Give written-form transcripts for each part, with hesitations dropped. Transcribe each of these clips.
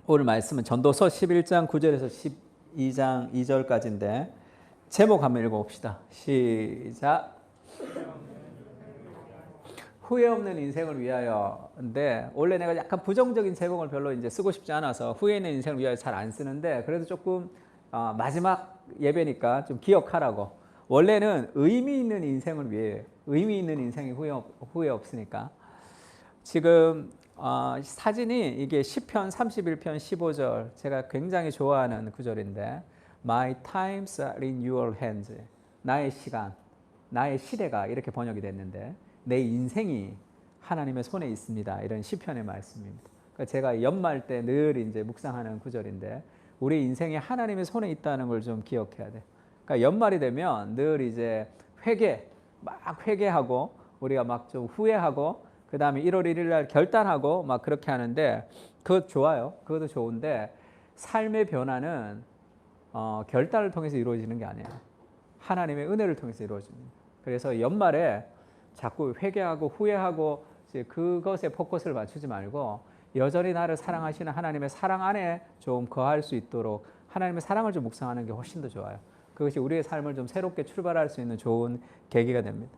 오늘 말씀은 전도서 11장 9절에서 12장 2절까지인데 제목 한번 읽어봅시다. 시작. 후회 없는 인생을 위하여인데 원래 내가 약간 부정적인 제목을 별로 이제 쓰고 싶지 않아서 후회 있는 인생을 위하여 잘 안 쓰는데 그래도 조금 마지막 예배니까 좀 기억하라고. 원래는 의미 있는 인생을 위해 의미 있는 인생이 후회 없으니까 지금 사진이 이게 시편 31편 15절 제가 굉장히 좋아하는 구절인데 My times are in your hands. 나의 시간, 나의 시대가 이렇게 번역이 됐는데 내 인생이 하나님의 손에 있습니다. 이런 시편의 말씀입니다. 그러니까 제가 연말 때 늘 이제 묵상하는 구절인데 우리 인생이 하나님의 손에 있다는 걸 좀 기억해야 돼. 그러니까 연말이 되면 늘 이제 막 회개하고 우리가 막 좀 후회하고 그 다음에 1월 1일 날 결단하고 막 그렇게 하는데 그것 좋아요. 그것도 좋은데 삶의 변화는 결단을 통해서 이루어지는 게 아니에요. 하나님의 은혜를 통해서 이루어집니다. 그래서 연말에 자꾸 회개하고 후회하고 이제 그것에 포커스를 맞추지 말고 여전히 나를 사랑하시는 하나님의 사랑 안에 좀 거할 수 있도록 하나님의 사랑을 좀 묵상하는 게 훨씬 더 좋아요. 그것이 우리의 삶을 좀 새롭게 출발할 수 있는 좋은 계기가 됩니다.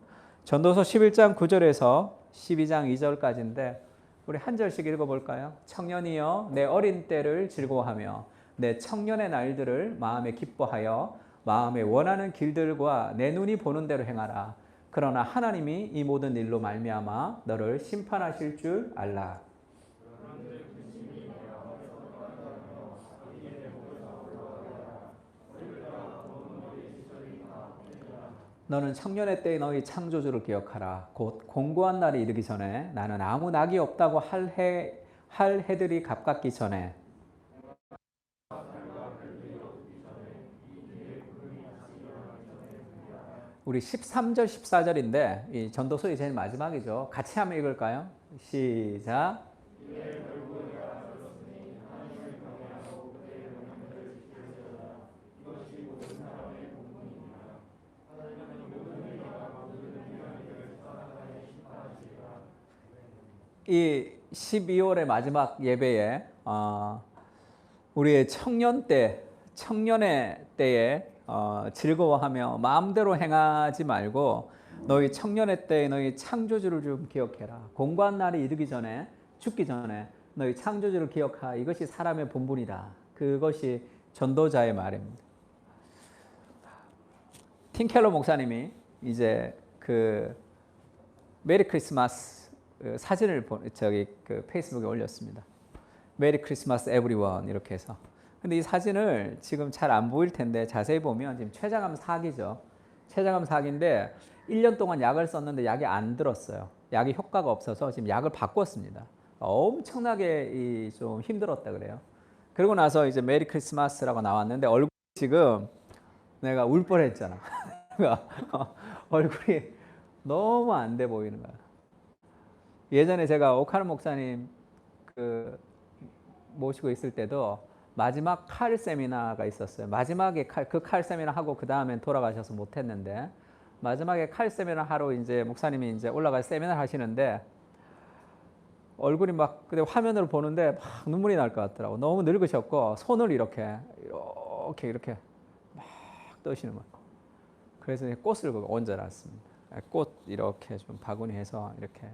전도서 11장 9절에서 12장 2절까지인데 우리 한 절씩 읽어볼까요? 청년이여 내 어린 때를 즐거워하며 내 청년의 날들을 마음에 기뻐하여 마음에 원하는 길들과 내 눈이 보는 대로 행하라. 그러나 하나님이 이 모든 일로 말미암아 너를 심판하실 줄 알라. 너는 청년의 때의 너희 창조주를 기억하라. 곧 공고한 날이 이르기 전에 나는 아무 낙이 없다고 할 해들이 가깝기 전에 우리 13절 14절인데 이 전도서의 제일 마지막이죠. 같이 한번 읽을까요? 시작. 이 12월의 마지막 예배에 우리의 청년의 때에 즐거워하며 마음대로 행하지 말고 너희 청년의 때에 너희 창조주를 좀 기억해라. 공고한 날이 이르기 전에 죽기 전에 너희 창조주를 기억하. 이것이 사람의 본분이다. 그것이 전도자의 말입니다. 팀켈러 목사님이 이제 그 메리 크리스마스 사진을 그 페이스북에 올렸습니다. 메리 크리스마스 에브리원 이렇게 해서. 근데 이 사진을 지금 잘 안 보일 텐데 자세히 보면 지금 췌장암 사기죠. 췌장암 사기인데 1년 동안 약을 썼는데 약이 안 들었어요. 약이 효과가 없어서 지금 약을 바꿨습니다. 엄청나게 좀 힘들었다 그래요. 그러고 나서 이제 메리 크리스마스라고 나왔는데 얼굴이 지금 내가 울 뻔했잖아. 얼굴이 너무 안 돼 보이는 거야. 예전에 제가 오카르 목사님 모시고 있을 때도 마지막 칼 세미나가 있었어요. 마지막에 그 칼 세미나 하고 그 다음엔 돌아가셔서 못했는데 마지막에 칼 세미나 하러 이제 목사님이 이제 올라가 세미나 하시는데 얼굴이 막 근데 화면으로 보는데 막 눈물이 날 것 같더라고. 너무 늙으셨고 손을 이렇게 막 떠시는 거예요. 그래서 꽃을 얹어놨습니다. 꽃 이렇게 좀 바구니해서 이렇게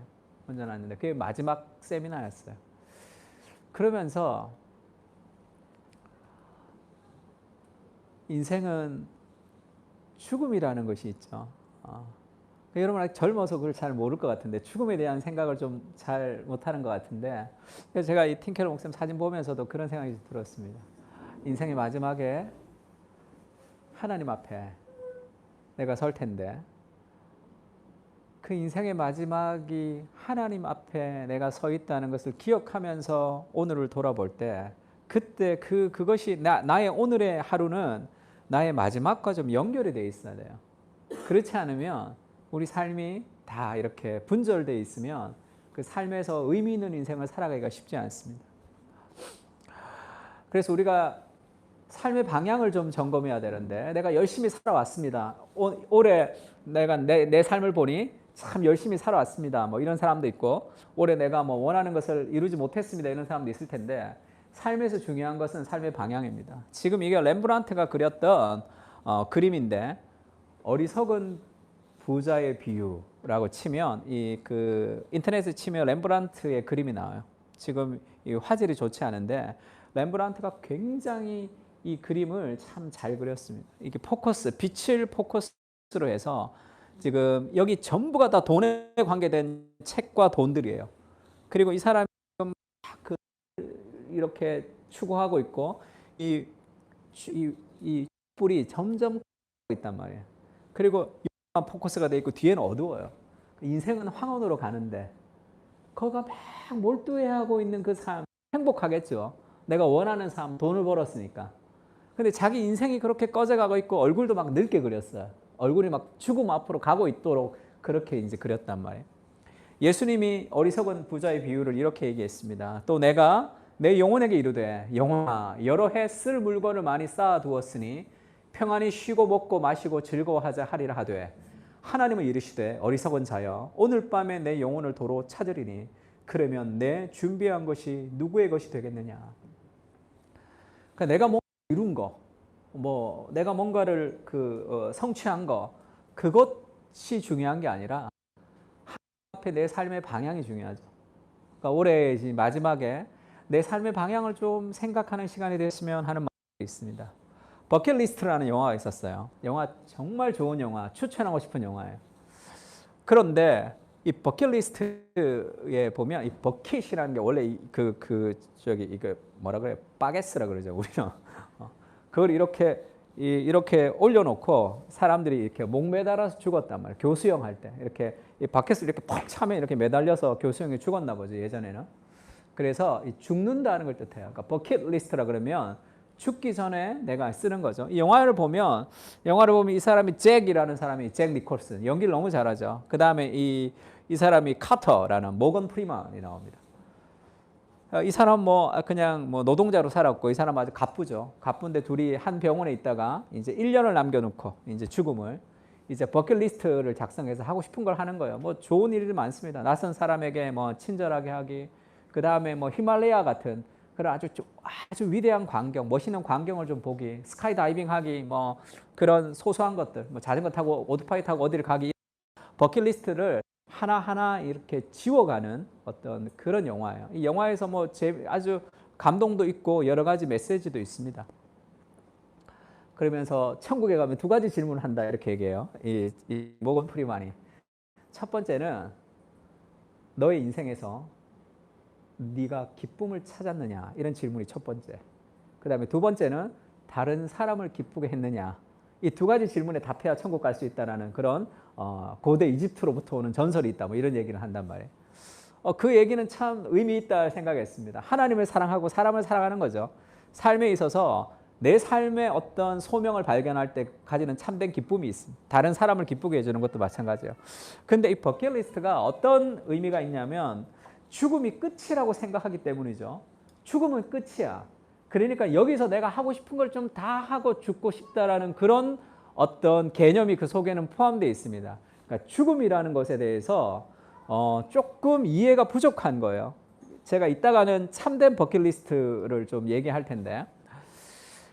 얹어놨는데 그게 마지막 세미나였어요. 그러면서 인생은 죽음이라는 것이 있죠. 여러분 아직 젊어서 그걸 잘 모를 것 같은데 죽음에 대한 생각을 좀 잘 못하는 것 같은데 그래서 제가 이 팀켈러 목사님 사진 보면서도 그런 생각이 들었습니다. 인생의 마지막에 하나님 앞에 내가 설 텐데 그 인생의 마지막이 하나님 앞에 내가 서 있다는 것을 기억하면서 오늘을 돌아볼 때 그때 그것이 나의 오늘의 하루는 나의 마지막과 좀 연결이 되어 있어야 돼요. 그렇지 않으면 우리 삶이 다 이렇게 분절되어 있으면 그 삶에서 의미 있는 인생을 살아가기가 쉽지 않습니다. 그래서 우리가 삶의 방향을 좀 점검해야 되는데 내가 열심히 살아왔습니다. 올해 내가 내 삶을 보니 참 열심히 살아왔습니다. 뭐 이런 사람도 있고 올해 내가 뭐 원하는 것을 이루지 못했습니다. 이런 사람도 있을 텐데 삶에서 중요한 것은 삶의 방향입니다. 지금 이게 렘브란트가 그렸던 그림인데 어리석은 부자의 비유라고 치면 이 그 인터넷에 치면 렘브란트의 그림이 나와요. 지금 이 화질이 좋지 않은데 렘브란트가 굉장히 이 그림을 참 잘 그렸습니다. 이게 포커스, 빛을 포커스로 해서 지금 여기 전부가 다 돈에 관계된 책과 돈들이에요. 그리고 이 사람이 지금 그 이렇게 추구하고 있고 이 뿔이 점점 커지고 있단 말이에요. 그리고 포커스가 돼 있고 뒤에는 어두워요. 인생은 황혼으로 가는데 거가 막 몰두해하고 있는 그 삶 행복하겠죠. 내가 원하는 삶, 돈을 벌었으니까. 근데 자기 인생이 그렇게 꺼져가고 있고 얼굴도 막 늙게 그렸어요. 얼굴이 막 죽음 앞으로 가고 있도록 그렇게 이제 그렸단 말이에요. 예수님이 어리석은 부자의 비유를 이렇게 얘기했습니다. 또 내가 내 영혼에게 이르되 영혼아 여러 해 쓸 물건을 많이 쌓아두었으니 평안히 쉬고 먹고 마시고 즐거워하자 하리라 하되 하나님은 이르시되 어리석은 자여 오늘 밤에 내 영혼을 도로 찾으리니 그러면 내 준비한 것이 누구의 것이 되겠느냐. 그러니까 내가 뭔가 이룬 거, 뭐 내가 뭔가를 성취한 거 그것이 중요한 게 아니라 하나님 앞에 내 삶의 방향이 중요하죠. 그러니까 올해 마지막에 내 삶의 방향을 좀 생각하는 시간이 됐으면 하는 마음이 있습니다. 버킷리스트라는 영화가 있었어요. 영화 정말 좋은 영화, 추천하고 싶은 영화예요. 그런데 이 버킷리스트에 보면 이 버킷이라는 게 원래 이거 뭐라 그래요? 바게스라 그러죠 우리는. 그걸 이렇게 올려놓고 사람들이 이렇게 목매달아서 죽었단 말이에요. 교수형 할 때 이렇게 이 바켓을 이렇게 팍 차면 이렇게 매달려서 교수형이 죽었나 보죠 예전에는. 그래서 죽는다는 걸 뜻해요. 그러니까 버킷리스트라 그러면 죽기 전에 내가 쓰는 거죠. 이 영화를 보면 이 사람이 잭이라는 사람이 잭 니콜슨 연기를 너무 잘하죠. 그 다음에 이 사람이 카터라는 모건 프리먼이 나옵니다. 이 사람 그냥 노동자로 살았고 이 사람 아주 가쁘죠. 가쁜데 둘이 한 병원에 있다가 이제 1년을 남겨놓고 이제 죽음을 이제 버킷리스트를 작성해서 하고 싶은 걸 하는 거예요. 좋은 일이 많습니다. 낯선 사람에게 친절하게 하기, 그 다음에 히말라야 같은 그런 아주 위대한 광경, 멋있는 광경을 좀 보기, 스카이 다이빙 하기, 그런 소소한 것들, 자전거 타고 오토바이 타고 어디를 가기, 버킷리스트를 하나하나 이렇게 지워가는 어떤 그런 영화예요. 이 영화에서 아주 감동도 있고 여러 가지 메시지도 있습니다. 그러면서 천국에 가면 두 가지 질문을 한다 이렇게 얘기해요. 이 모건 프리만이. 첫 번째는 너의 인생에서 네가 기쁨을 찾았느냐 이런 질문이 첫 번째. 그 다음에 두 번째는 다른 사람을 기쁘게 했느냐. 이 두 가지 질문에 답해야 천국 갈 수 있다는 그런 고대 이집트로부터 오는 전설이 있다 이런 얘기를 한단 말이에요. 그 얘기는 참 의미 있다 생각했습니다. 하나님을 사랑하고 사람을 사랑하는 거죠. 삶에 있어서 내 삶의 어떤 소명을 발견할 때 가지는 참된 기쁨이 있습니다. 다른 사람을 기쁘게 해주는 것도 마찬가지예요. 근데 이 버킷리스트가 어떤 의미가 있냐면 죽음이 끝이라고 생각하기 때문이죠. 죽음은 끝이야. 그러니까 여기서 내가 하고 싶은 걸 좀 다 하고 죽고 싶다라는 그런 어떤 개념이 그 속에는 포함되어 있습니다. 그러니까 죽음이라는 것에 대해서 조금 이해가 부족한 거예요. 제가 이따가는 참된 버킷리스트를 좀 얘기할 텐데,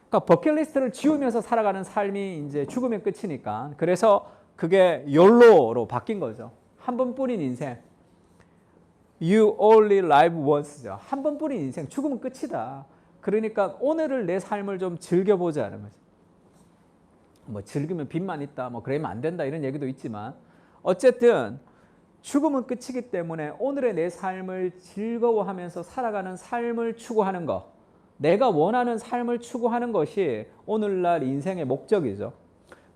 그러니까 버킷리스트를 지우면서 살아가는 삶이 이제 죽음의 끝이니까, 그래서 그게 YOLO로 바뀐 거죠. 한 번뿐인 인생. You only live once죠. 한 번뿐인 인생, 죽음은 끝이다. 그러니까 오늘을 내 삶을 좀 즐겨보자는 거죠. 즐기면 빚만 있다, 그러면 안 된다 이런 얘기도 있지만 어쨌든 죽음은 끝이기 때문에 오늘의 내 삶을 즐거워하면서 살아가는 삶을 추구하는 것, 내가 원하는 삶을 추구하는 것이 오늘날 인생의 목적이죠.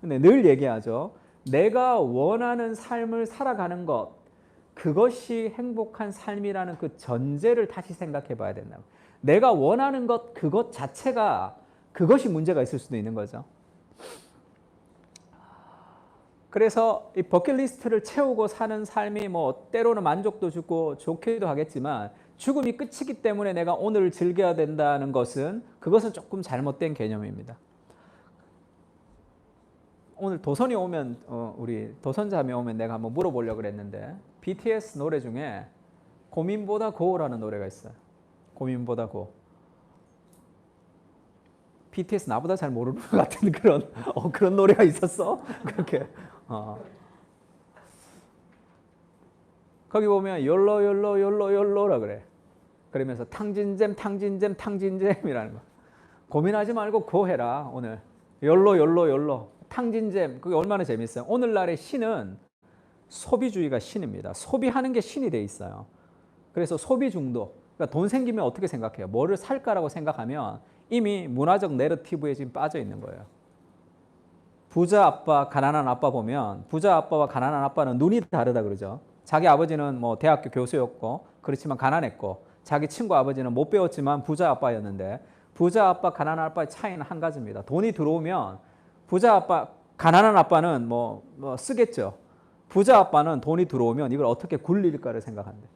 근데 늘 얘기하죠. 내가 원하는 삶을 살아가는 것, 그것이 행복한 삶이라는 그 전제를 다시 생각해 봐야 된다. 내가 원하는 것, 그것 자체가 그것이 문제가 있을 수도 있는 거죠. 그래서 이 버킷리스트를 채우고 사는 삶이 때로는 만족도 주고 좋기도 하겠지만 죽음이 끝이기 때문에 내가 오늘을 즐겨야 된다는 것은 그것은 조금 잘못된 개념입니다. 오늘 도선이 오면 우리 도선자매 오면 내가 한번 물어보려고 그랬는데 BTS 노래 중에 고민보다 고라는 노래가 있어요. 고민보다 고. BTS 나보다 잘 모르는 것 같은 그런 노래가 있었어. 그렇게. 거기 보면 열로라 그래. 그러면서 탕진잼이라는 거. 고민하지 말고 고 해라 오늘. 열로 탕진잼. 그게 얼마나 재밌어요. 오늘날의 신은 소비주의가 신입니다. 소비하는 게 신이 돼 있어요. 그래서 소비 중독. 그러니까 돈 생기면 어떻게 생각해요? 뭐를 살까라고 생각하면 이미 문화적 내러티브에 지금 빠져 있는 거예요. 부자 아빠, 가난한 아빠 보면 부자 아빠와 가난한 아빠는 눈이 다르다 그러죠. 자기 아버지는 뭐 대학교 교수였고 그렇지만 가난했고 자기 친구 아버지는 못 배웠지만 부자 아빠였는데 부자 아빠, 가난한 아빠의 차이는 한 가지입니다. 돈이 들어오면 부자 아빠, 가난한 아빠는 뭐 쓰겠죠. 부자 아빠는 돈이 들어오면 이걸 어떻게 굴릴까를 생각한대.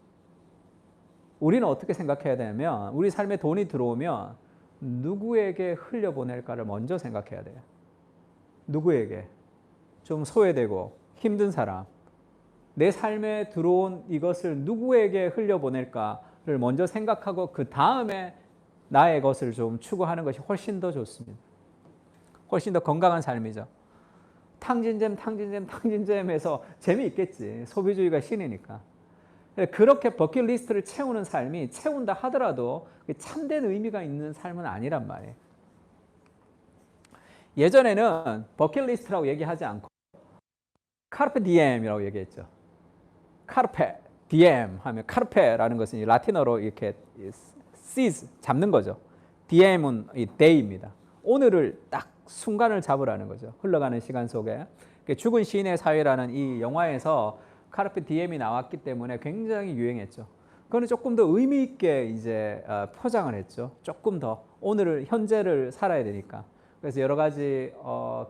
우리는 어떻게 생각해야 되냐면 우리 삶에 돈이 들어오면 누구에게 흘려보낼까를 먼저 생각해야 돼요. 누구에게? 좀 소외되고 힘든 사람. 내 삶에 들어온 이것을 누구에게 흘려보낼까를 먼저 생각하고 그 다음에 나의 것을 좀 추구하는 것이 훨씬 더 좋습니다. 훨씬 더 건강한 삶이죠. 탕진잼에서 재미있겠지. 소비주의가 신이니까. 그렇게 버킷리스트를 채우는 삶이 채운다 하더라도 참된 의미가 있는 삶은 아니란 말이에요. 예전에는 버킷리스트라고 얘기하지 않고 카르페 디엠이라고 얘기했죠. 카르페 디엠 하면 카르페라는 것은 라틴어로 이렇게 seize 잡는 거죠. 디엠은 이 day입니다. 오늘을 딱 순간을 잡으라는 거죠. 흘러가는 시간 속에. 죽은 시인의 사회라는 이 영화에서 카르페 디엠이 나왔기 때문에 굉장히 유행했죠. 그거는 조금 더 의미 있게 이제 포장을 했죠. 조금 더 오늘을 현재를 살아야 되니까. 그래서 여러 가지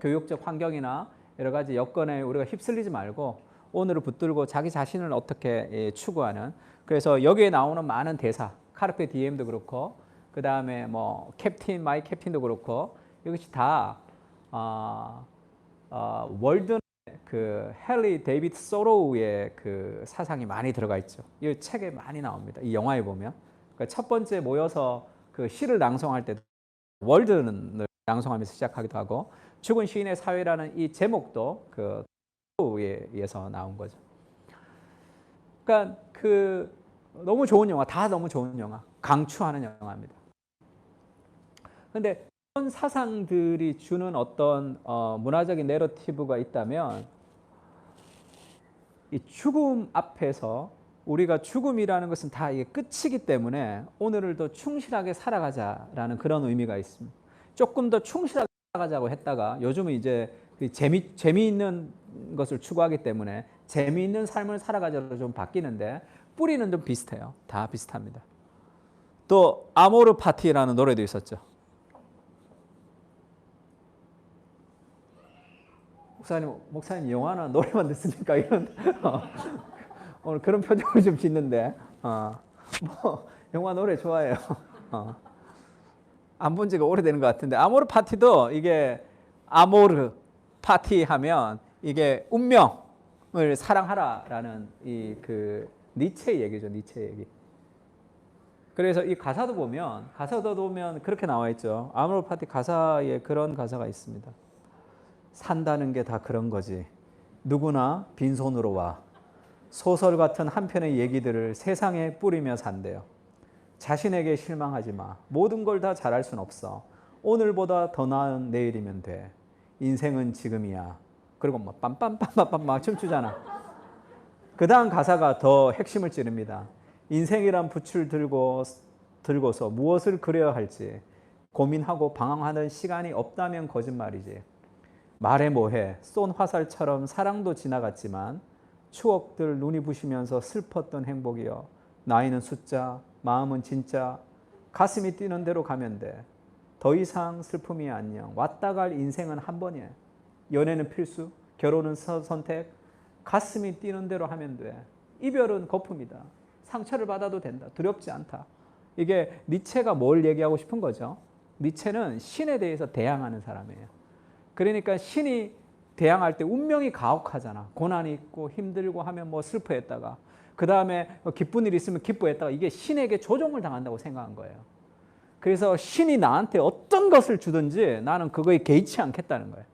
교육적 환경이나 여러 가지 여건에 우리가 휩쓸리지 말고 오늘을 붙들고 자기 자신을 어떻게 추구하는. 그래서 여기에 나오는 많은 대사, 카르페 디엠도 그렇고, 그 다음에 뭐 캡틴, 마이 캡틴도 그렇고, 이것이 다 월든 그 헨리 데이비드 소로우의 그 사상이 많이 들어가 있죠. 이 책에 많이 나옵니다. 이 영화에 보면. 그러니까 첫 번째 모여서 그 시를 낭송할 때 월든을 낭송하면서 시작하기도 하고, 죽은 시인의 사회라는 이 제목도 그 소로우에 의해서 나온 거죠. 그러니까 그 너무 좋은 영화, 다 너무 좋은 영화, 강추하는 영화입니다. 그런데 이런 사상들이 주는 어떤 문화적인 내러티브가 있다면 이 죽음 앞에서 우리가 죽음이라는 것은 다 이게 끝이기 때문에 오늘을 더 충실하게 살아가자라는 그런 의미가 있습니다. 조금 더 충실하게 살아가자고 했다가 요즘은 이제 재미있는 것을 추구하기 때문에 재미있는 삶을 살아가자로 좀 바뀌는데 뿌리는 좀 비슷해요. 다 비슷합니다. 또 아모르 파티라는 노래도 있었죠. 목사님 영화나 노래만 듣습니까? 이런 오늘 그런 표정을 좀 짓는데 뭐 영화 노래 좋아해요. 안 본 지가 오래되는 것 같은데 아모르 파티도 이게 아모르 파티 하면 이게 운명을 사랑하라라는 이 그 니체 얘기죠. 니체 얘기. 그래서 이 가사도 보면 그렇게 나와 있죠. 아모르 파티 가사에 그런 가사가 있습니다. 산다는 게 다 그런 거지. 누구나 빈손으로 와. 소설 같은 한 편의 얘기들을 세상에 뿌리며 산대요. 자신에게 실망하지 마. 모든 걸 다 잘할 순 없어. 오늘보다 더 나은 내일이면 돼. 인생은 지금이야. 그리고 막 빰빰빰빰빰 막 춤추잖아. 그 다음 가사가 더 핵심을 찌릅니다. 인생이란 붓을 들고서 무엇을 그려야 할지 고민하고 방황하는 시간이 없다면 거짓말이지. 말해 뭐해. 쏜 화살처럼 사랑도 지나갔지만 추억들 눈이 부시면서 슬펐던 행복이여. 나이는 숫자, 마음은 진짜. 가슴이 뛰는 대로 가면 돼. 더 이상 슬픔이 안녕. 왔다 갈 인생은 한 번이야. 연애는 필수, 결혼은 선택. 가슴이 뛰는 대로 하면 돼. 이별은 거품이다. 상처를 받아도 된다. 두렵지 않다. 이게 니체가 뭘 얘기하고 싶은 거죠? 니체는 신에 대해서 대항하는 사람이에요. 그러니까 신이 대항할 때 운명이 가혹하잖아. 고난이 있고 힘들고 하면 뭐 슬퍼했다가 그 다음에 기쁜 일이 있으면 기뻐했다가 이게 신에게 조종을 당한다고 생각한 거예요. 그래서 신이 나한테 어떤 것을 주든지 나는 그거에 개의치 않겠다는 거예요.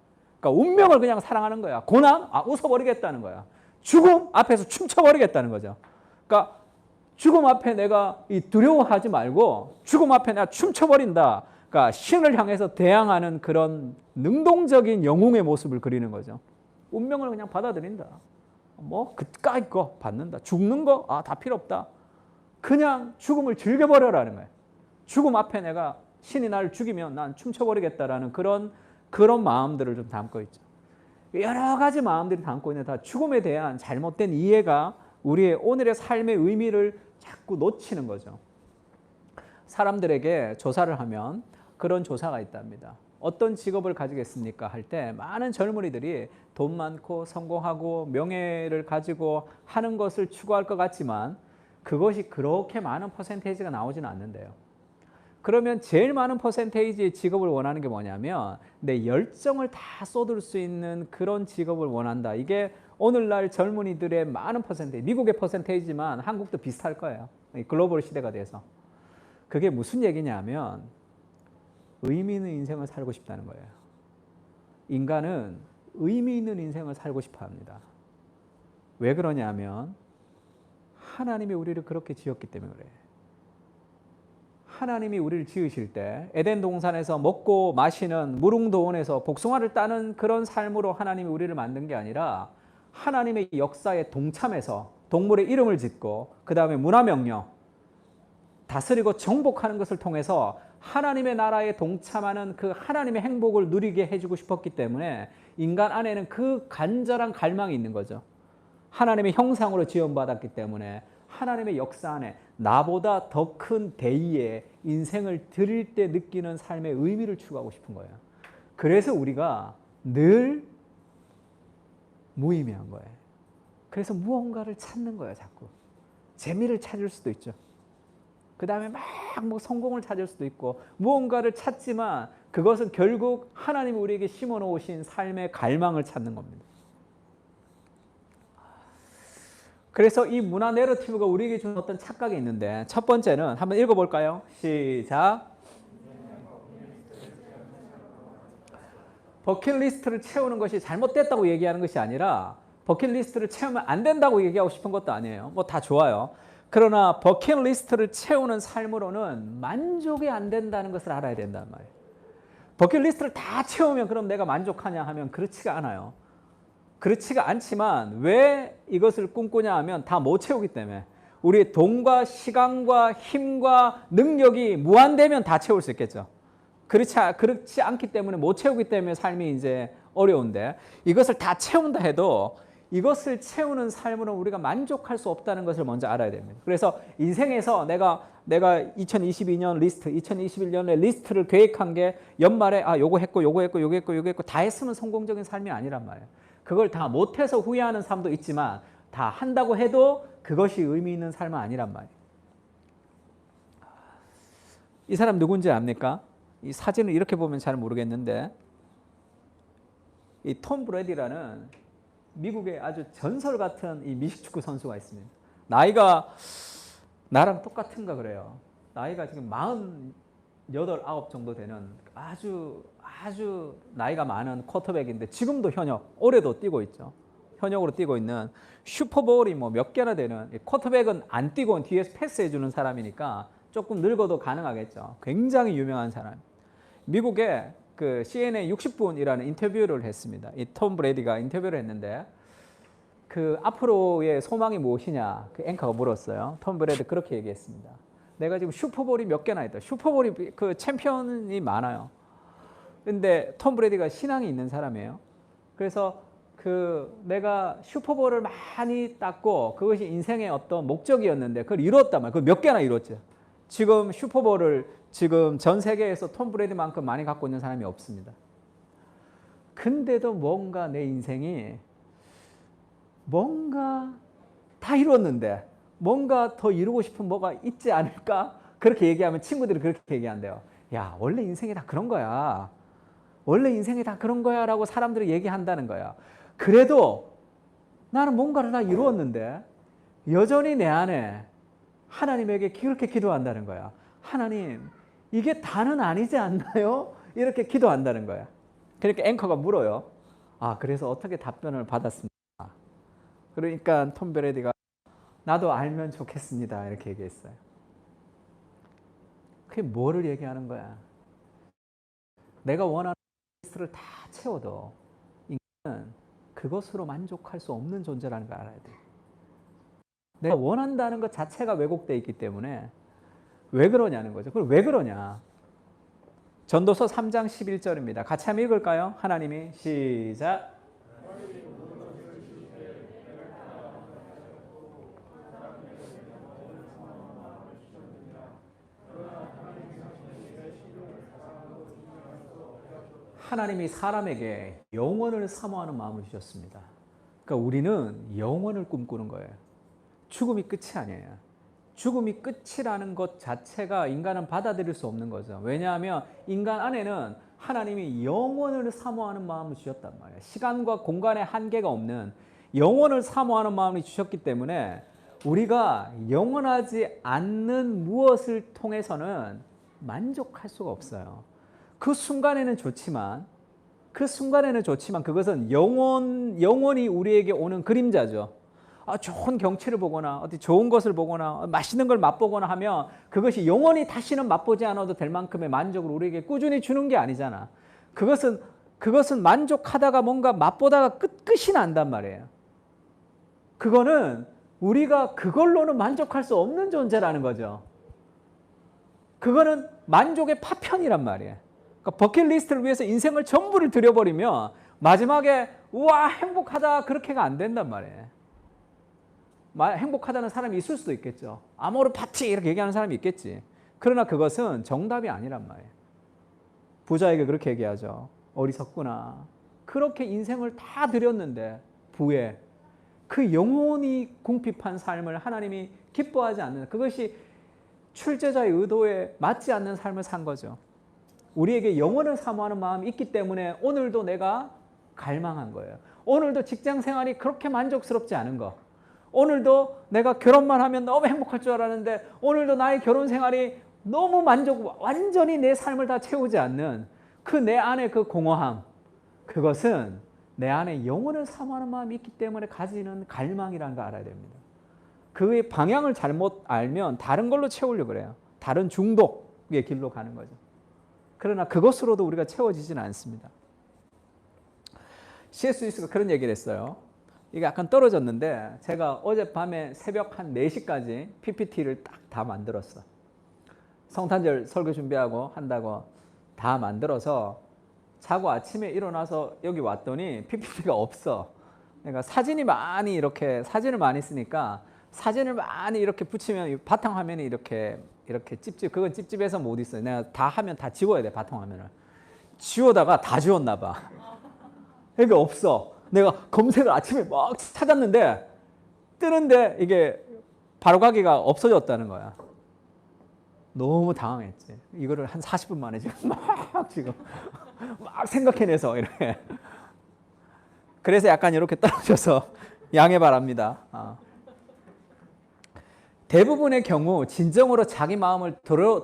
그러니까 운명을 그냥 사랑하는 거야. 고난? 웃어버리겠다는 거야. 죽음? 앞에서 춤춰버리겠다는 거죠. 그러니까 죽음 앞에 내가 두려워하지 말고 죽음 앞에 내가 춤춰버린다. 그러니까 신을 향해서 대항하는 그런 능동적인 영웅의 모습을 그리는 거죠. 운명을 그냥 받아들인다. 그까이 거 받는다. 죽는 거? 다 필요 없다. 그냥 죽음을 즐겨버려라는 거예요. 죽음 앞에 내가 신이 나를 죽이면 난 춤춰버리겠다라는 그런 마음들을 좀 담고 있죠. 여러 가지 마음들이 담고 있는 다 죽음에 대한 잘못된 이해가 우리의 오늘의 삶의 의미를 자꾸 놓치는 거죠. 사람들에게 조사를 하면 그런 조사가 있답니다. 어떤 직업을 가지겠습니까? 할 때 많은 젊은이들이 돈 많고 성공하고 명예를 가지고 하는 것을 추구할 것 같지만 그것이 그렇게 많은 퍼센테이지가 나오지는 않는데요. 그러면 제일 많은 퍼센테이지의 직업을 원하는 게 뭐냐면 내 열정을 다 쏟을 수 있는 그런 직업을 원한다. 이게 오늘날 젊은이들의 많은 퍼센테이지, 미국의 퍼센테이지만 한국도 비슷할 거예요. 글로벌 시대가 돼서. 그게 무슨 얘기냐면 의미 있는 인생을 살고 싶다는 거예요. 인간은 의미 있는 인생을 살고 싶어 합니다. 왜 그러냐면 하나님이 우리를 그렇게 지었기 때문에 그래요. 하나님이 우리를 지으실 때 에덴 동산에서 먹고 마시는 무릉도원에서 복숭아를 따는 그런 삶으로 하나님이 우리를 만든 게 아니라 하나님의 역사에 동참해서 동물의 이름을 짓고 그 다음에 문화명령 다스리고 정복하는 것을 통해서 하나님의 나라에 동참하는 그 하나님의 행복을 누리게 해주고 싶었기 때문에 인간 안에는 그 간절한 갈망이 있는 거죠. 하나님의 형상으로 지원받았기 때문에 하나님의 역사 안에 나보다 더 큰 대의에 인생을 드릴 때 느끼는 삶의 의미를 추구하고 싶은 거예요. 그래서 우리가 늘 무의미한 거예요. 그래서 무언가를 찾는 거예요, 자꾸. 재미를 찾을 수도 있죠. 그 다음에 막 성공을 찾을 수도 있고 무언가를 찾지만 그것은 결국 하나님이 우리에게 심어 놓으신 삶의 갈망을 찾는 겁니다. 그래서 이 문화 내러티브가 우리에게 주는 어떤 착각이 있는데 첫 번째는 한번 읽어볼까요? 시작. 버킷리스트를 채우는 것이 잘못됐다고 얘기하는 것이 아니라 버킷리스트를 채우면 안 된다고 얘기하고 싶은 것도 아니에요. 다 좋아요. 그러나 버킷리스트를 채우는 삶으로는 만족이 안 된다는 것을 알아야 된단 말이에요. 버킷리스트를 다 채우면 그럼 내가 만족하냐 하면 그렇지가 않아요. 그렇지가 않지만 왜 이것을 꿈꾸냐 하면 다 못 채우기 때문에 우리의 돈과 시간과 힘과 능력이 무한되면 다 채울 수 있겠죠. 그렇지 않기 때문에 못 채우기 때문에 삶이 이제 어려운데 이것을 다 채운다 해도 이것을 채우는 삶으로 우리가 만족할 수 없다는 것을 먼저 알아야 됩니다. 그래서 인생에서 내가 2022년 리스트, 2021년에 리스트를 계획한 게 연말에 요거 했고 다 했으면 성공적인 삶이 아니란 말이에요. 그걸 다 못해서 후회하는 삶도 있지만 다 한다고 해도 그것이 의미 있는 삶은 아니란 말이에요. 이 사람 누군지 압니까? 이 사진을 이렇게 보면 잘 모르겠는데 이 톰 브래디라는 미국의 아주 전설 같은 이 미식축구 선수가 있습니다. 나이가 나랑 똑같은가 그래요. 나이가 지금 48, 9 정도 되는 아주 나이가 많은 쿼터백인데 지금도 현역, 올해도 뛰고 있죠. 현역으로 뛰고 있는 슈퍼볼이 몇 개나 되는 쿼터백은 안 뛰고 뒤에서 패스해 주는 사람이니까 조금 늙어도 가능하겠죠. 굉장히 유명한 사람. 미국의 그 CNN 60분이라는 인터뷰를 했습니다. 이 톰 브래디가 인터뷰를 했는데 그 앞으로의 소망이 무엇이냐 그 앵커가 물었어요. 톰 브래디 그렇게 얘기했습니다. 내가 지금 슈퍼볼이 몇 개나 있다. 슈퍼볼이 그 챔피언이 많아요. 근데 톰 브래디가 신앙이 있는 사람이에요. 그래서 내가 슈퍼볼을 많이 땄고 그것이 인생의 어떤 목적이었는데 그걸 이뤘단 말이에요. 그걸 몇 개나 이뤘죠. 지금 슈퍼볼을 지금 전 세계에서 톰 브래디만큼 많이 갖고 있는 사람이 없습니다. 근데도 뭔가 내 인생이 뭔가 다 이뤘는데 뭔가 더 이루고 싶은 뭐가 있지 않을까? 그렇게 얘기하면 친구들이 그렇게 얘기한대요. 야, 원래 인생이 다 그런 거야. 원래 인생이 다 그런 거야 라고 사람들이 얘기한다는 거야. 그래도 나는 뭔가를 다 이루었는데 여전히 내 안에 하나님에게 그렇게 기도한다는 거야. 하나님, 이게 다는 아니지 않나요? 이렇게 기도한다는 거야. 그러니까 앵커가 물어요. 아, 그래서 어떻게 답변을 받았습니까? 그러니까 톰 베레디가 나도 알면 좋겠습니다. 이렇게 얘기했어요. 그게 뭐를 얘기하는 거야? 내가 원하는 리스트를 다 채워도 인간은 그것으로 만족할 수 없는 존재라는 걸 알아야 돼. 내가 원한다는 것 자체가 왜곡되어 있기 때문에 왜 그러냐는 거죠. 그럼 왜 그러냐? 전도서 3장 11절입니다. 같이 한번 읽을까요? 하나님이 시작. 하나님이 사람에게 영원을 사모하는 마음을 주셨습니다. 그러니까 우리는 영원을 꿈꾸는 거예요. 죽음이 끝이 아니에요. 죽음이 끝이라는 것 자체가 인간은 받아들일 수 없는 거죠. 왜냐하면 인간 안에는 하나님이 영원을 사모하는 마음을 주셨단 말이에요. 시간과 공간의 한계가 없는 영원을 사모하는 마음을 주셨기 때문에 우리가 영원하지 않는 무엇을 통해서는 만족할 수가 없어요. 그 순간에는 좋지만 그것은 영원히 우리에게 오는 그림자죠. 좋은 경치를 보거나 어디 좋은 것을 보거나 맛있는 걸 맛보거나 하면 그것이 영원히 다시는 맛보지 않아도 될 만큼의 만족을 우리에게 꾸준히 주는 게 아니잖아. 그것은 만족하다가 뭔가 맛보다가 끝이 난단 말이에요. 그거는 우리가 그걸로는 만족할 수 없는 존재라는 거죠. 그거는 만족의 파편이란 말이에요. 그러니까 버킷리스트를 위해서 인생을 전부를 들여버리면 마지막에 우와 행복하다 그렇게가 안 된단 말이에요. 행복하다는 사람이 있을 수도 있겠죠. 아모르 파티 이렇게 얘기하는 사람이 있겠지. 그러나 그것은 정답이 아니란 말이에요. 부자에게 그렇게 얘기하죠. 어리석구나. 그렇게 인생을 다 드렸는데 부에 그 영원히 궁핍한 삶을 하나님이 기뻐하지 않는 그것이 출제자의 의도에 맞지 않는 삶을 산 거죠. 우리에게 영원을 사모하는 마음이 있기 때문에 오늘도 내가 갈망한 거예요. 오늘도 직장 생활이 그렇게 만족스럽지 않은 거. 오늘도 내가 결혼만 하면 너무 행복할 줄 알았는데 오늘도 나의 결혼 생활이 너무 완전히 내 삶을 다 채우지 않는 그 내 안의 그 공허함. 그것은 내 안에 영원을 사모하는 마음이 있기 때문에 가지는 갈망이라는 걸 알아야 됩니다. 그의 방향을 잘못 알면 다른 걸로 채우려고 그래요. 다른 중독의 길로 가는 거죠. 그러나 그것으로도 우리가 채워지지는 않습니다. C.S. 루이스가 그런 얘기를 했어요. 이게 약간 떨어졌는데 제가 어젯밤에 새벽 한 4시까지 PPT를 딱 다 만들었어. 성탄절 설교 준비하고 한다고 다 만들어서 자고 아침에 일어나서 여기 왔더니 PPT가 없어. 그러니까 사진을 많이 쓰니까 사진을 많이 이렇게 붙이면 바탕화면이 이렇게 찝찝. 그건 찝찝해서 못 있어요. 내가 다 하면 다 지워야 돼, 바탕화면을. 지우다가 다 지웠나 봐. 이게 없어. 내가 검색을 아침에 막 찾았는데 뜨는데 이게 바로가기가 없어졌다는 거야. 너무 당황했지. 이거를 한 40분 만에 지금 막 생각해내서 이렇게. 그래서 약간 이렇게 떨어져서 양해 바랍니다. 대부분의 경우 진정으로 자기 마음을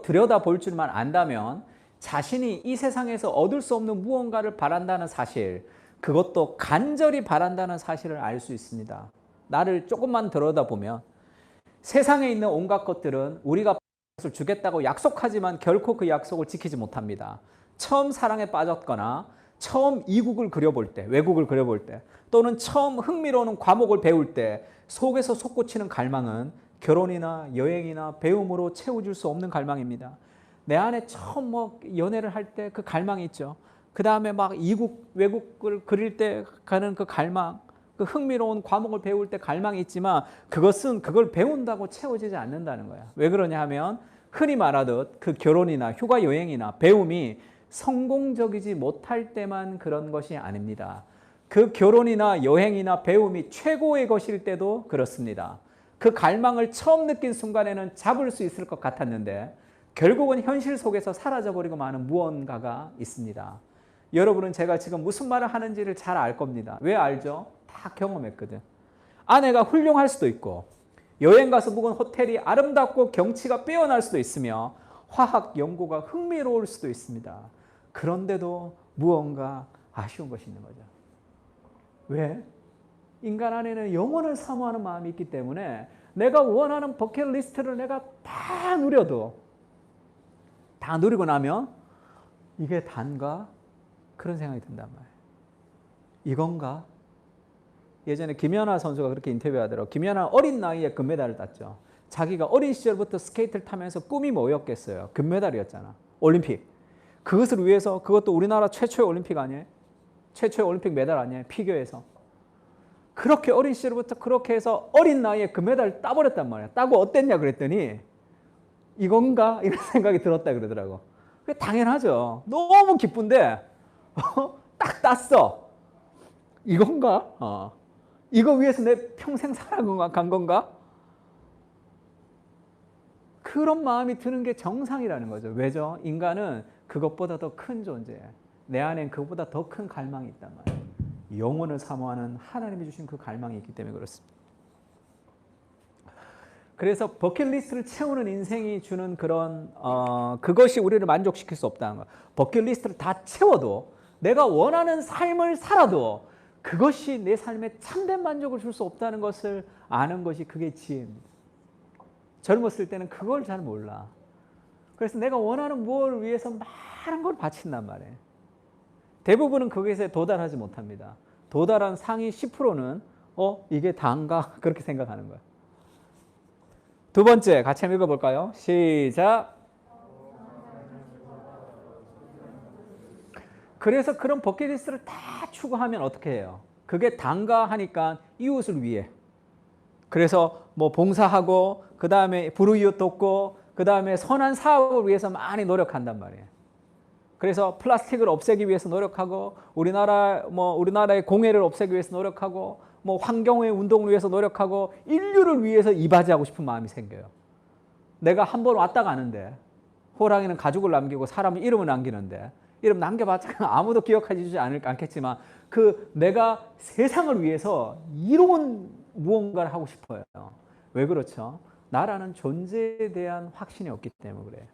들여다볼 줄만 안다면 자신이 이 세상에서 얻을 수 없는 무언가를 바란다는 사실, 그것도 간절히 바란다는 사실을 알 수 있습니다. 나를 조금만 들여다보면 세상에 있는 온갖 것들은 우리가 것을 주겠다고 약속하지만 결코 그 약속을 지키지 못합니다. 처음 사랑에 빠졌거나 처음 이국을 그려볼 때, 외국을 그려볼 때, 또는 처음 흥미로운 과목을 배울 때 속에서 솟구치는 갈망은 결혼이나 여행이나 배움으로 채워줄 수 없는 갈망입니다. 내 안에 처음 연애를 할 때 그 갈망이 있죠. 그 다음에 막 이국, 외국을 그릴 때 가는 그 갈망, 그 흥미로운 과목을 배울 때 갈망이 있지만 그걸 배운다고 채워지지 않는다는 거야. 왜 그러냐 하면 흔히 말하듯 그 결혼이나 휴가 여행이나 배움이 성공적이지 못할 때만 그런 것이 아닙니다. 그 결혼이나 여행이나 배움이 최고의 것일 때도 그렇습니다. 그 갈망을 처음 느낀 순간에는 잡을 수 있을 것 같았는데 결국은 현실 속에서 사라져버리고 마는 무언가가 있습니다. 여러분은 제가 지금 무슨 말을 하는지를 잘 알 겁니다. 왜 알죠? 다 경험했거든. 아내가 훌륭할 수도 있고 여행 가서 묵은 호텔이 아름답고 경치가 빼어날 수도 있으며 화학 연구가 흥미로울 수도 있습니다. 그런데도 무언가 아쉬운 것이 있는 거죠. 왜? 인간 안에는 영혼을 사모하는 마음이 있기 때문에 내가 원하는 버킷리스트를 내가 다 누려도, 다 누리고 나면 이게 단가? 그런 생각이 든단 말이에요. 이건가? 예전에 김연아 선수가 그렇게 인터뷰하더라고요. 김연아 어린 나이에 금메달을 땄죠. 자기가 어린 시절부터 스케이트를 타면서 꿈이 뭐였겠어요? 금메달이었잖아. 올림픽. 그것을 위해서, 그것도 우리나라 최초의 올림픽 아니에요? 최초의 올림픽 메달 아니에요? 피겨에서. 그렇게 어린 시절부터 그렇게 해서 어린 나이에 금메달을 따버렸단 말이야. 따고 어땠냐 그랬더니 이건가? 이런 생각이 들었다 그러더라고. 그게 당연하죠. 너무 기쁜데 딱 땄어. 이건가? 이거 위해서 내 평생 살아간 건가? 그런 마음이 드는 게 정상이라는 거죠. 왜죠? 인간은 그것보다 더 큰 존재예요. 내 안엔 그것보다 더 큰 갈망이 있단 말이에요. 영혼을 사모하는 하나님이 주신 그 갈망이 있기 때문에 그렇습니다. 그래서 버킷리스트를 채우는 인생이 주는 그런 그것이 우리를 만족시킬 수 없다는 거예요. 버킷리스트를 다 채워도 내가 원하는 삶을 살아도 그것이 내 삶에 참된 만족을 줄 수 없다는 것을 아는 것이 그게 지혜입니다. 젊었을 때는 그걸 잘 몰라. 그래서 내가 원하는 무엇을 위해서 많은 걸 바친단 말이에요. 대부분은 거기에 도달하지 못합니다. 도달한 상위 10%는 이게 다인가? 그렇게 생각하는 거예요. 두 번째 같이 한번 읽어볼까요? 시작. 그래서 그런 버킷리스트를 다 추구하면 어떻게 해요? 그게 단가 하니까 이웃을 위해. 그래서 뭐 봉사하고 그 다음에 불우이웃 돕고 그 다음에 선한 사업을 위해서 많이 노력한단 말이에요. 그래서 플라스틱을 없애기 위해서 노력하고 우리나라의 공해를 없애기 위해서 노력하고 뭐 환경의 운동을 위해서 노력하고 인류를 위해서 이바지하고 싶은 마음이 생겨요. 내가 한 번 왔다 가는데 호랑이는 가죽을 남기고 사람은 이름을 남기는데 이름 남겨봤자 아무도 기억하지 않겠지만 내가 세상을 위해서 이로운 무언가를 하고 싶어요. 왜 그렇죠? 나라는 존재에 대한 확신이 없기 때문에 그래요.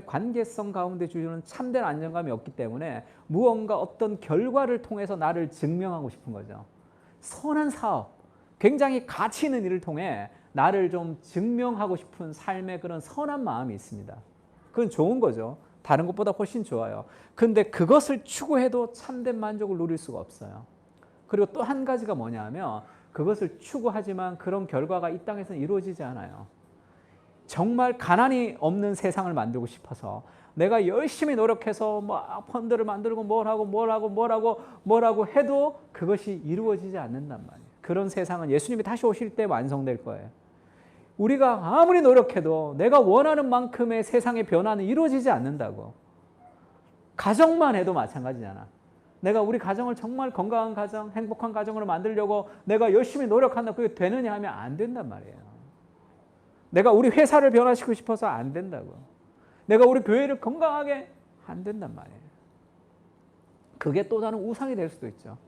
관계성 가운데 주는 참된 안정감이 없기 때문에 무언가 어떤 결과를 통해서 나를 증명하고 싶은 거죠. 선한 사업, 굉장히 가치 있는 일을 통해 나를 좀 증명하고 싶은 삶의 그런 선한 마음이 있습니다. 그건 좋은 거죠. 다른 것보다 훨씬 좋아요. 근데 그것을 추구해도 참된 만족을 누릴 수가 없어요. 그리고 또 한 가지가 뭐냐면 그것을 추구하지만 그런 결과가 이 땅에서는 이루어지지 않아요. 정말 가난이 없는 세상을 만들고 싶어서 내가 열심히 노력해서 펀드를 만들고 뭘 하고 해도 그것이 이루어지지 않는단 말이에요. 그런 세상은 예수님이 다시 오실 때 완성될 거예요. 우리가 아무리 노력해도 내가 원하는 만큼의 세상의 변화는 이루어지지 않는다고. 가정만 해도 마찬가지잖아. 내가 우리 가정을 정말 건강한 가정, 행복한 가정으로 만들려고 내가 열심히 노력한다. 그게 되느냐 하면 안 된단 말이에요. 내가 우리 회사를 변화시키고 싶어서 안 된다고. 내가 우리 교회를 건강하게 안 된단 말이에요. 그게 또 다른 우상이 될 수도 있죠.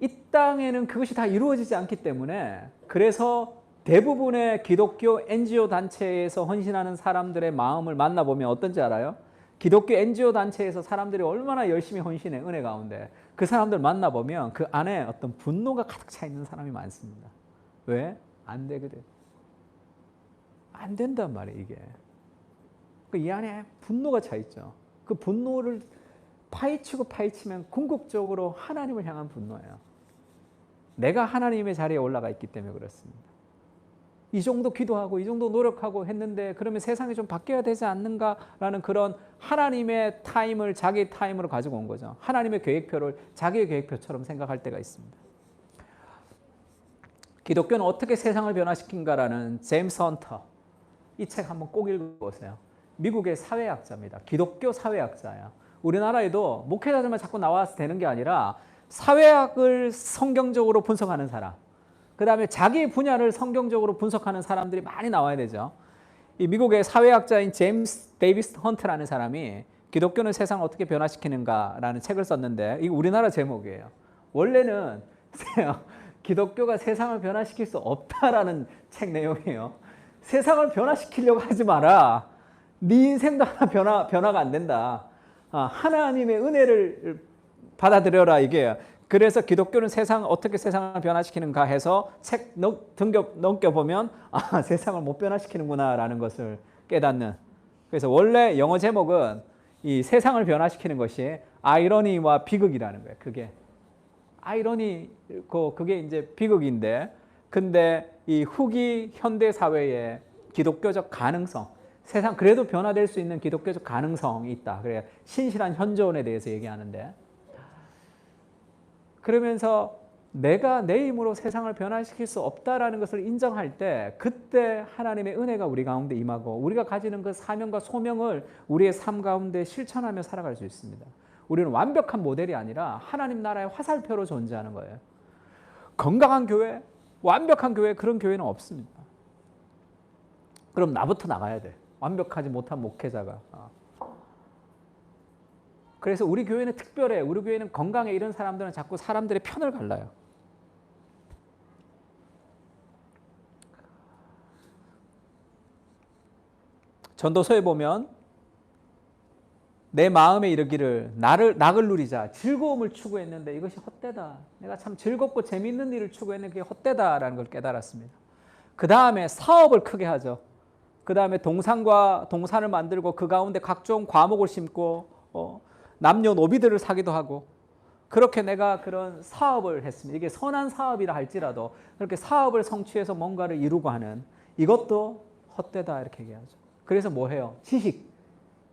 이 땅에는 그것이 다 이루어지지 않기 때문에 그래서 대부분의 기독교 NGO 단체에서 헌신하는 사람들의 마음을 만나보면 어떤지 알아요? 기독교 NGO 단체에서 사람들이 얼마나 열심히 헌신해, 은혜 가운데. 그 사람들 만나보면 그 안에 어떤 분노가 가득 차 있는 사람이 많습니다. 왜? 안 되거든. 안 된단 말이에요, 이게. 이 안에 분노가 차 있죠. 그 분노를 파헤치면 궁극적으로 하나님을 향한 분노예요. 내가 하나님의 자리에 올라가 있기 때문에 그렇습니다. 이 정도 기도하고 이 정도 노력하고 했는데 그러면 세상이 좀 바뀌어야 되지 않는가라는 그런 하나님의 타임을 자기 타임으로 가지고 온 거죠. 하나님의 계획표를 자기의 계획표처럼 생각할 때가 있습니다. 기독교는 어떻게 세상을 변화시킨가라는 제임스 헌터, 이 책 한번 꼭 읽어보세요. 미국의 사회학자입니다. 기독교 사회학자야. 우리나라에도 목회자들만 자꾸 나와서 되는 게 아니라 사회학을 성경적으로 분석하는 사람, 그 다음에 자기 분야를 성경적으로 분석하는 사람들이 많이 나와야 되죠. 이 미국의 사회학자인 제임스 데이비스 헌트라는 사람이 기독교는 세상을 어떻게 변화시키는가라는 책을 썼는데 이거 우리나라 제목이에요. 원래는 기독교가 세상을 변화시킬 수 없다라는 책 내용이에요. 세상을 변화시키려고 하지 마라. 네 인생도 하나 변화가 안 된다. 하나님의 은혜를 받아들여라 이게. 그래서 기독교는 어떻게 세상을 변화시키는가 해서 책 넘겨보면 세상을 못 변화시키는구나라는 것을 깨닫는. 그래서 원래 영어 제목은 이 세상을 변화시키는 것이 아이러니와 비극이라는 거예요. 그게 그게 이제 비극인데, 근데 이 후기 현대 사회에 기독교적 가능성, 세상 그래도 변화될 수 있는 기독교적 가능성이 있다. 그래 신실한 현존에 대해서 얘기하는데, 그러면서 내가 내 힘으로 세상을 변화시킬 수 없다라는 것을 인정할 때, 그때 하나님의 은혜가 우리 가운데 임하고 우리가 가지는 그 사명과 소명을 우리의 삶 가운데 실천하며 살아갈 수 있습니다. 우리는 완벽한 모델이 아니라 하나님 나라의 화살표로 존재하는 거예요. 건강한 교회, 완벽한 교회, 그런 교회는 없습니다. 그럼 나부터 나가야 돼. 완벽하지 못한 목회자가. 그래서 우리 교회는 특별해. 우리 교회는 건강해. 이런 사람들은 자꾸 사람들의 편을 갈라요. 전도서에 보면 내 마음에 이르기를 낙을 누리자, 즐거움을 추구했는데 이것이 헛되다. 내가 참 즐겁고 재미있는 일을 추구했는데 그게 헛되다라는 걸 깨달았습니다. 그 다음에 사업을 크게 하죠. 그 다음에 동산을 만들고 그 가운데 각종 과목을 심고 남녀노비들을 사기도 하고, 그렇게 내가 그런 사업을 했습니다. 이게 선한 사업이라 할지라도 그렇게 사업을 성취해서 뭔가를 이루고 하는, 이것도 헛되다 이렇게 얘기하죠. 그래서 뭐 해요?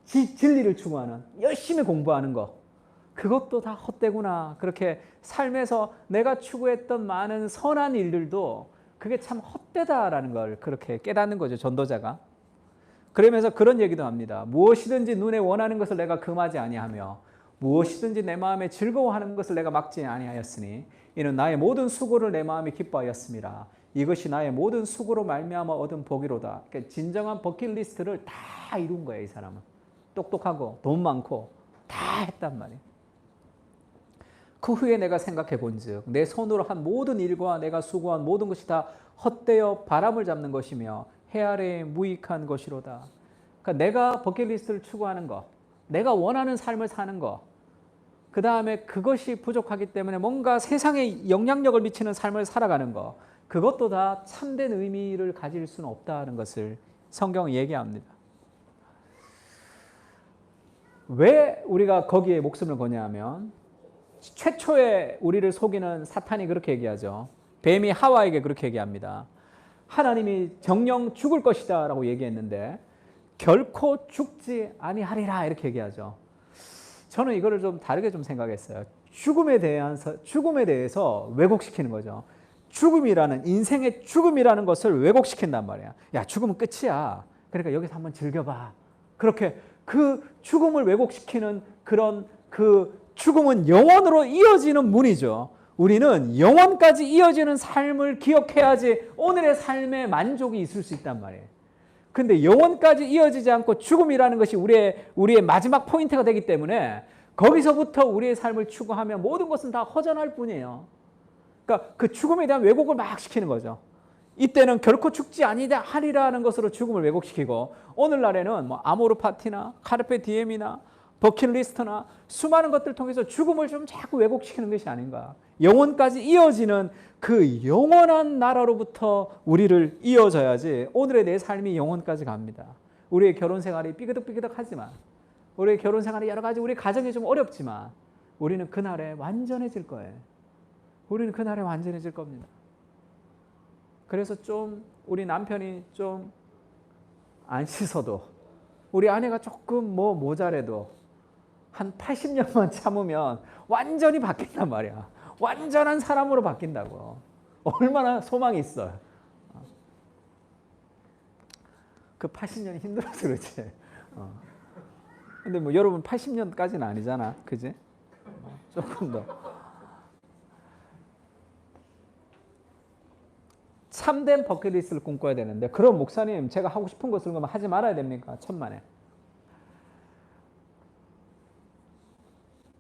진리를 추구하는, 열심히 공부하는 거, 그것도 다 헛되구나. 그렇게 삶에서 내가 추구했던 많은 선한 일들도 그게 참 헛되다라는 걸 그렇게 깨닫는 거죠, 전도자가. 그러면서 그런 얘기도 합니다. 무엇이든지 눈에 원하는 것을 내가 금하지 아니하며 무엇이든지 내 마음에 즐거워하는 것을 내가 막지 아니하였으니 이는 나의 모든 수고를 내 마음이 기뻐하였음이라. 이것이 나의 모든 수고로 말미암아 얻은 복이로다. 그러니까 진정한 버킷리스트를 다 이룬 거예요, 이 사람은. 똑똑하고 돈 많고 다 했단 말이에요. 그 후에 내가 생각해 본즉 내 손으로 한 모든 일과 내가 수고한 모든 것이 다 헛되어 바람을 잡는 것이며 해 아래에 무익한 것이로다. 그러니까 내가 버킷리스트를 추구하는 것, 내가 원하는 삶을 사는 것, 그 다음에 그것이 부족하기 때문에 뭔가 세상에 영향력을 미치는 삶을 살아가는 것, 그것도 다 참된 의미를 가질 수는 없다는 것을 성경은 얘기합니다. 왜 우리가 거기에 목숨을 거냐 하면, 최초에 우리를 속이는 사탄이 그렇게 얘기하죠. 뱀이 하와에게 그렇게 얘기합니다. 하나님이 정령 죽을 것이다 라고 얘기했는데 결코 죽지 아니하리라 이렇게 얘기하죠. 저는 이거를 좀 다르게 좀 생각했어요. 죽음에 대해서 왜곡시키는 거죠. 죽음이라는, 인생의 죽음이라는 것을 왜곡시킨단 말이야. 야, 죽으면 끝이야. 그러니까 여기서 한번 즐겨봐. 그렇게 그 죽음을 왜곡시키는 그런 그 죽음은 영원으로 이어지는 문이죠. 우리는 영원까지 이어지는 삶을 기억해야지 오늘의 삶에 만족이 있을 수 있단 말이에요. 근데 영원까지 이어지지 않고 죽음이라는 것이 우리의 마지막 포인트가 되기 때문에 거기서부터 우리의 삶을 추구하면 모든 것은 다 허전할 뿐이에요. 그러니까 그 죽음에 대한 왜곡을 막 시키는 거죠. 이때는 결코 죽지 아니하리라는 것으로 죽음을 왜곡시키고, 오늘날에는 뭐 아모르 파티나 카르페 디엠이나 버킷리스트나 수많은 것들 통해서 죽음을 좀 자꾸 왜곡시키는 것이 아닌가. 영원까지 이어지는 그 영원한 나라로부터 우리를 이어져야지 오늘의 내 삶이 영원까지 갑니다. 우리의 결혼 생활이 삐그덕삐그덕하지만, 우리의 결혼 생활이 여러 가지 우리 가정이 좀 어렵지만 우리는 그날에 완전해질 거예요. 우리는 그날에 완전해질 겁니다. 그래서 좀 우리 남편이 좀 안 씻어도, 우리 아내가 조금 모자래도 한 80년만 참으면 완전히 바뀐단 말이야. 완전한 사람으로 바뀐다고. 얼마나 소망이 있어요. 그 80년이 힘들어서 그렇지. 근데 뭐 여러분 80년까지는 아니잖아. 그지? 조금 더. 참된 버킷리스트를 꿈꿔야 되는데, 그럼 목사님 제가 하고 싶은 것을 그러면 하지 말아야 됩니까? 천만에.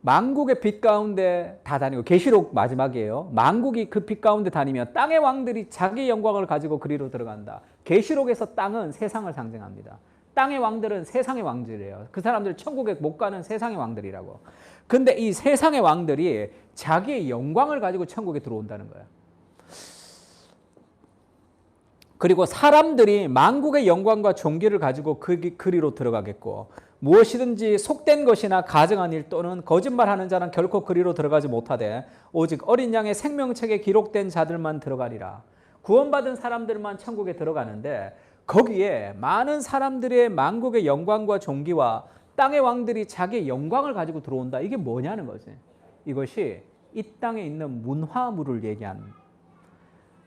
만국의 빛 가운데 다 다니고, 계시록 마지막이에요. 만국이 그 빛 가운데 다니며 땅의 왕들이 자기 영광을 가지고 그리로 들어간다. 계시록에서 땅은 세상을 상징합니다. 땅의 왕들은 세상의 왕들이에요. 그 사람들 천국에 못 가는 세상의 왕들이라고. 근데 이 세상의 왕들이 자기의 영광을 가지고 천국에 들어온다는 거예요. 그리고 사람들이 만국의 영광과 존귀를 가지고 그리로 들어가겠고, 무엇이든지 속된 것이나 가증한 일 또는 거짓말하는 자는 결코 그리로 들어가지 못하되 오직 어린 양의 생명책에 기록된 자들만 들어가리라. 구원받은 사람들만 천국에 들어가는데, 거기에 많은 사람들의 만국의 영광과 존귀와 땅의 왕들이 자기의 영광을 가지고 들어온다. 이게 뭐냐는 거지. 이것이 이 땅에 있는 문화물을 얘기하는,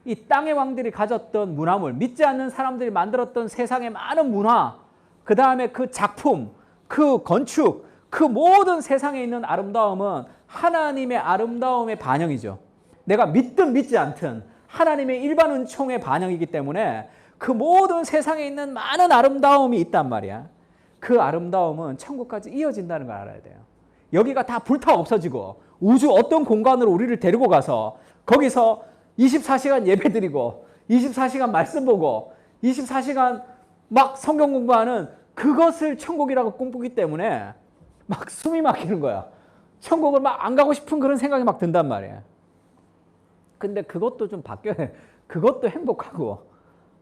이 땅의 왕들이 가졌던 문화물, 믿지 않는 사람들이 만들었던 세상의 많은 문화, 그 다음에 그 작품, 그 건축, 그 모든 세상에 있는 아름다움은 하나님의 아름다움의 반영이죠. 내가 믿든 믿지 않든 하나님의 일반 은총의 반영이기 때문에 그 모든 세상에 있는 많은 아름다움이 있단 말이야. 그 아름다움은 천국까지 이어진다는 걸 알아야 돼요. 여기가 다 불타 없어지고 우주 어떤 공간으로 우리를 데리고 가서 거기서 24시간 예배드리고 24시간 말씀 보고 24시간 막 성경 공부하는 그것을 천국이라고 꿈꾸기 때문에 막 숨이 막히는 거야. 천국을 막 안 가고 싶은 그런 생각이 막 든단 말이야. 근데 그것도 좀 바뀌어야 돼. 그것도 행복하고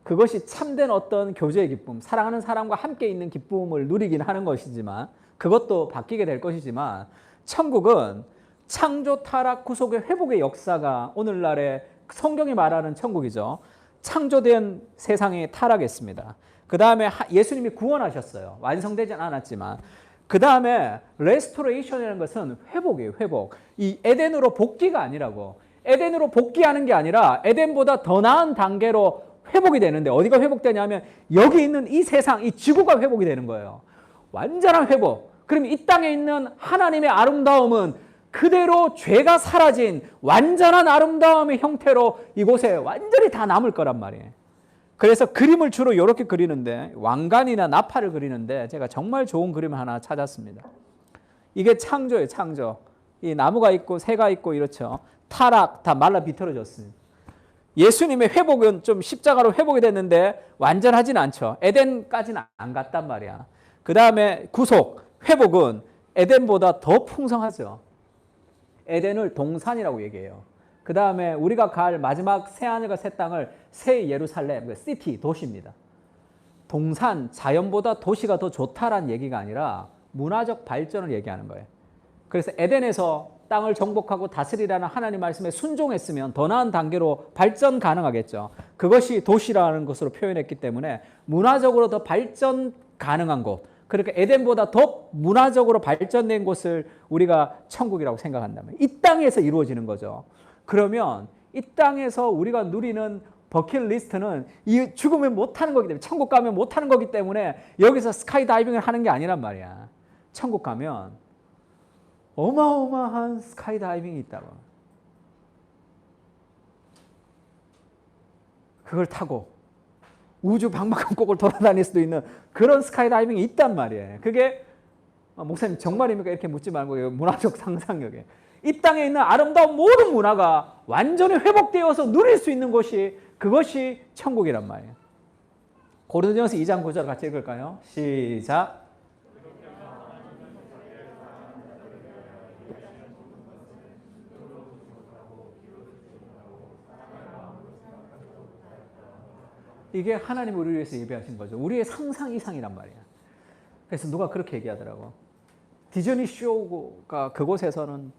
그것이 참된 어떤 교제의 기쁨, 사랑하는 사람과 함께 있는 기쁨을 누리긴 하는 것이지만, 그것도 바뀌게 될 것이지만, 천국은 창조, 타락, 구속의 회복의 역사가 오늘날의 성경이 말하는 천국이죠. 창조된 세상이 타락했습니다. 그 다음에 예수님이 구원하셨어요. 완성되진 않았지만. 그 다음에 레스토레이션이라는 것은 회복이에요. 회복. 이 에덴으로 복귀가 아니라고. 에덴으로 복귀하는 게 아니라 에덴보다 더 나은 단계로 회복이 되는데, 어디가 회복되냐면 여기 있는 이 세상, 이 지구가 회복이 되는 거예요. 완전한 회복. 그럼 이 땅에 있는 하나님의 아름다움은 그대로 죄가 사라진 완전한 아름다움의 형태로 이곳에 완전히 다 남을 거란 말이에요. 그래서 그림을 주로 이렇게 그리는데, 왕관이나 나팔을 그리는데 제가 정말 좋은 그림을 하나 찾았습니다. 이게 창조예요. 창조. 이 나무가 있고 새가 있고 이렇죠. 타락 다 말라 비틀어졌습니다. 예수님의 회복은 좀 십자가로 회복이 됐는데 완전하진 않죠. 에덴까지는 안 갔단 말이야. 그 다음에 구속, 회복은 에덴보다 더 풍성하죠. 에덴을 동산이라고 얘기해요. 그 다음에 우리가 갈 마지막 새하늘과 새 땅을 새 예루살렘, 시티, 도시입니다. 동산, 자연보다 도시가 더 좋다라는 얘기가 아니라 문화적 발전을 얘기하는 거예요. 그래서 에덴에서 땅을 정복하고 다스리라는 하나님 말씀에 순종했으면 더 나은 단계로 발전 가능하겠죠. 그것이 도시라는 것으로 표현했기 때문에 문화적으로 더 발전 가능한 곳, 그러니까 에덴보다 더 문화적으로 발전된 곳을 우리가 천국이라고 생각한다면 이 땅에서 이루어지는 거죠. 그러면 이 땅에서 우리가 누리는 버킷리스트는 이 죽으면 못하는 거기 때문에, 천국 가면 못하는 거기 때문에 여기서 스카이다이빙을 하는 게 아니란 말이야. 천국 가면 어마어마한 스카이다이빙이 있다고. 그걸 타고 우주 방방한 곳을 돌아다닐 수도 있는 그런 스카이다이빙이 있단 말이에요. 그게 목사님 정말입니까? 이렇게 묻지 말고 문화적 상상력에 이 땅에 있는 아름다운 모든 문화가 완전히 회복되어서 누릴 수 있는 곳이, 그것이 천국이란 말이에요. 고린도전서 2장 9절 같이 읽을까요? 시작. 이게 하나님 우리를 위해서 예배하신 거죠. 우리의 상상 이상이란 말이야. 그래서 누가 그렇게 얘기하더라고. 디즈니 쇼가 그곳에서는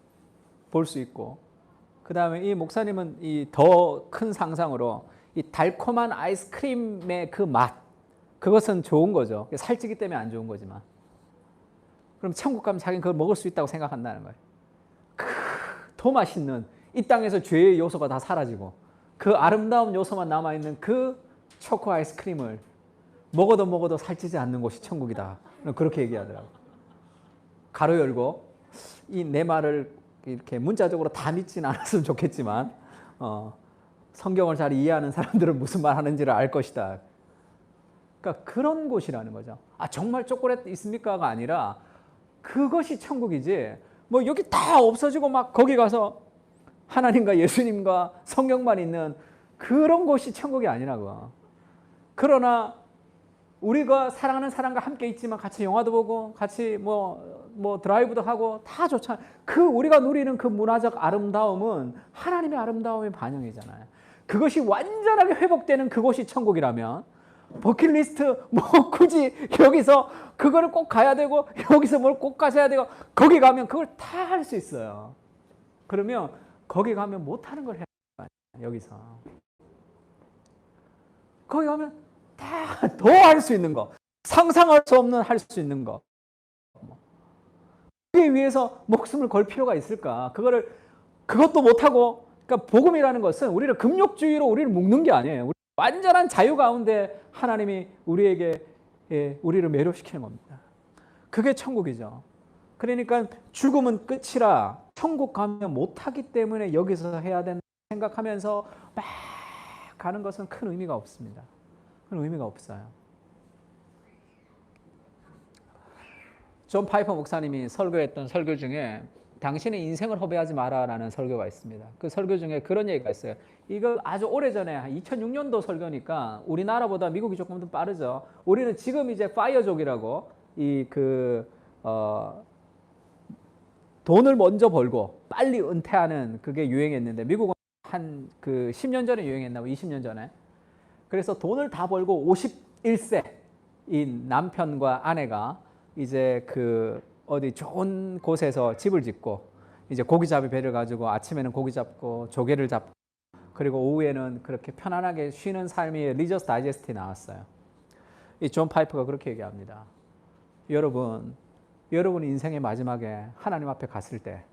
볼 수 있고, 그 다음에 이 목사님은 이 더 큰 상상으로 이 달콤한 아이스크림의 그 맛, 그것은 좋은 거죠. 살찌기 때문에 안 좋은 거지만. 그럼 천국 가면 자기는 그걸 먹을 수 있다고 생각한다는 거예요. 더 맛있는, 이 땅에서 죄의 요소가 다 사라지고 그 아름다운 요소만 남아있는 그 초코 아이스크림을 먹어도 살찌지 않는 곳이 천국이다. 그렇게 얘기하더라고. 가로 열고, 이 내 말을 이렇게 문자적으로 다 믿지는 않았으면 좋겠지만 성경을 잘 이해하는 사람들은 무슨 말 하는지를 알 것이다. 그러니까 그런 곳이라는 거죠. 아, 정말 초콜릿 있습니까가 아니라 그것이 천국이지, 뭐 여기 다 없어지고 막 거기 가서 하나님과 예수님과 성경만 있는 그런 곳이 천국이 아니라고. 그러나 우리가 사랑하는 사람과 함께 있지만 같이 영화도 보고 같이 뭐 드라이브도 하고 다 좋잖아요. 그 우리가 누리는 그 문화적 아름다움은 하나님의 아름다움의 반영이잖아요. 그것이 완전하게 회복되는 그곳이 천국이라면 버킷리스트 뭐 굳이 여기서 그거를 꼭 가야 되고 여기서 뭘 꼭 가셔야 되고 거기 가면 그걸 다 할 수 있어요. 그러면 거기 가면 못하는 걸 해야 돼요. 여기서 거기 가면 다 더 할 수 있는 거, 상상할 수 없는 할 수 있는 거. 그에 위해서 목숨을 걸 필요가 있을까? 그것도 못하고, 그러니까 복음이라는 것은 우리를 금욕주의로 우리를 묶는 게 아니에요. 우리 완전한 자유 가운데 하나님이 우리에게 우리를 매료시키는 겁니다. 그게 천국이죠. 그러니까 죽음은 끝이라 천국 가면 못하기 때문에 여기서 해야 된다 생각하면서 막 가는 것은 큰 의미가 없습니다. 큰 의미가 없어요. 존 파이퍼 목사님이 설교했던 설교 중에 당신의 인생을 허비하지 마라라는 설교가 있습니다. 그 설교 중에 그런 얘기가 있어요. 이거 아주 오래전에 2006년도 설교니까 우리나라보다 미국이 조금 더 빠르죠. 우리는 지금 이제 파이어족이라고 돈을 먼저 벌고 빨리 은퇴하는 그게 유행했는데 미국은 한 10년 전에 유행했나 봐. 20년 전에. 그래서 돈을 다 벌고 51세인 남편과 아내가 이제 어디 좋은 곳에서 집을 짓고 이제 고기잡이 배를 가지고 아침에는 고기 잡고 조개를 잡고 그리고 오후에는 그렇게 편안하게 쉬는 삶이 리저스 다이제스트에 나왔어요. 이 존 파이퍼가 그렇게 얘기합니다. 여러분 인생의 마지막에 하나님 앞에 갔을 때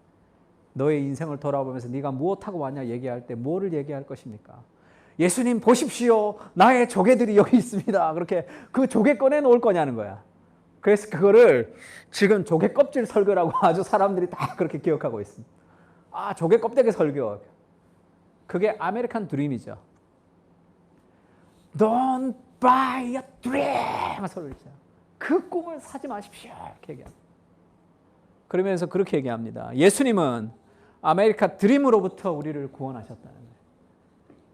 너의 인생을 돌아보면서 네가 무엇하고 왔냐 얘기할 때 뭐를 얘기할 것입니까? 예수님 보십시오. 나의 조개들이 여기 있습니다. 그렇게 그 조개 꺼내 놓을 거냐는 거야. 그래서 그거를 지금 조개 껍질 설교라고 아주 사람들이 다 그렇게 기억하고 있습니다. 아, 조개 껍데기 설교. 그게 아메리칸 드림이죠. Don't buy a dream. 설교죠. 그 꿈을 사지 마십시오. 이렇게 얘기합니다. 그러면서 그렇게 얘기합니다. 예수님은 아메리카 드림으로부터 우리를 구원하셨다는 거예요.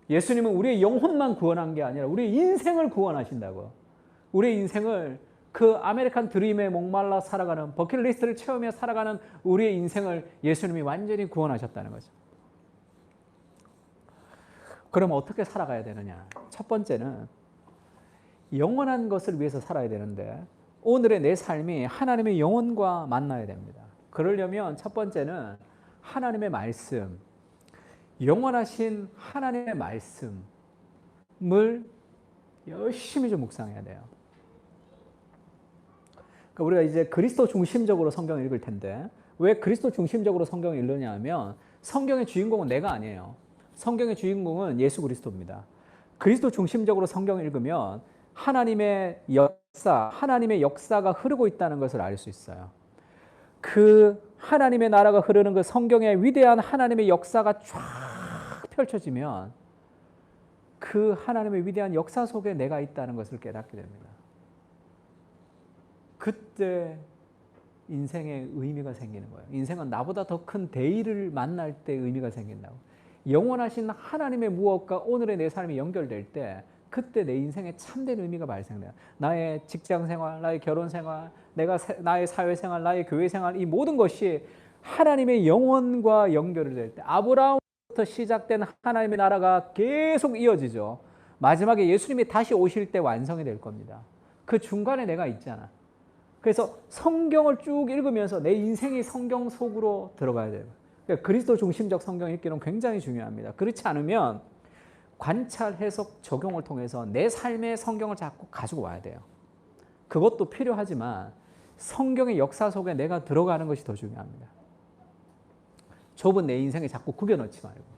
예수님은 우리의 영혼만 구원한 게 아니라 우리의 인생을 구원하신다고. 우리의 인생을 그 아메리칸 드림에 목말라 살아가는 버킷리스트를 채우며 살아가는 우리의 인생을 예수님이 완전히 구원하셨다는 거죠. 그럼 어떻게 살아가야 되느냐? 첫 번째는 영원한 것을 위해서 살아야 되는데 오늘의 내 삶이 하나님의 영혼과 만나야 됩니다. 그러려면 첫 번째는 하나님의 말씀, 영원하신 하나님의 말씀을 열심히 좀 묵상해야 돼요. 그러니까 우리가 이제 그리스도 중심적으로 성경을 읽을 텐데 왜 그리스도 중심적으로 성경을 읽느냐 하면 성경의 주인공은 내가 아니에요. 성경의 주인공은 예수 그리스도입니다. 그리스도 중심적으로 성경을 읽으면 하나님의 역사가 흐르고 있다는 것을 알 수 있어요. 그 하나님의 나라가 흐르는 그 성경의 위대한 하나님의 역사가 쫙 펼쳐지면 그 하나님의 위대한 역사 속에 내가 있다는 것을 깨닫게 됩니다. 그때 인생의 의미가 생기는 거예요. 인생은 나보다 더 큰 대의를 만날 때 의미가 생긴다고. 영원하신 하나님의 무엇과 오늘의 내 삶이 연결될 때 그때 내 인생에 참된 의미가 발생돼요. 나의 직장생활, 나의 결혼생활, 나의 사회생활, 나의 교회생활 이 모든 것이 하나님의 영혼과 연결이 될 때 아브라함부터 시작된 하나님의 나라가 계속 이어지죠. 마지막에 예수님이 다시 오실 때 완성이 될 겁니다. 그 중간에 내가 있잖아. 그래서 성경을 쭉 읽으면서 내 인생이 성경 속으로 들어가야 돼요. 그러니까 그리스도 중심적 성경 읽기는 굉장히 중요합니다. 그렇지 않으면 관찰, 해석, 적용을 통해서 내 삶의 성경을 자꾸 가지고 와야 돼요. 그것도 필요하지만 성경의 역사 속에 내가 들어가는 것이 더 중요합니다. 좁은 내 인생에 자꾸 구겨넣지 말고.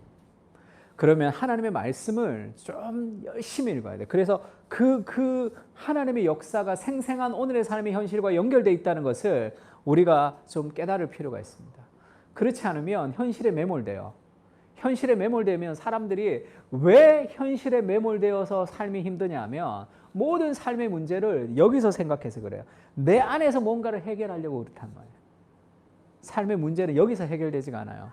그러면 하나님의 말씀을 좀 열심히 읽어야 돼요. 그래서 그 하나님의 역사가 생생한 오늘의 삶의 현실과 연결되어 있다는 것을 우리가 좀 깨달을 필요가 있습니다. 그렇지 않으면 현실에 매몰돼요. 현실에 매몰되면 사람들이 왜 현실에 매몰되어서 삶이 힘드냐 하면 모든 삶의 문제를 여기서 생각해서 그래요. 내 안에서 뭔가를 해결하려고 그렇단 말이에요. 삶의 문제는 여기서 해결되지가 않아요.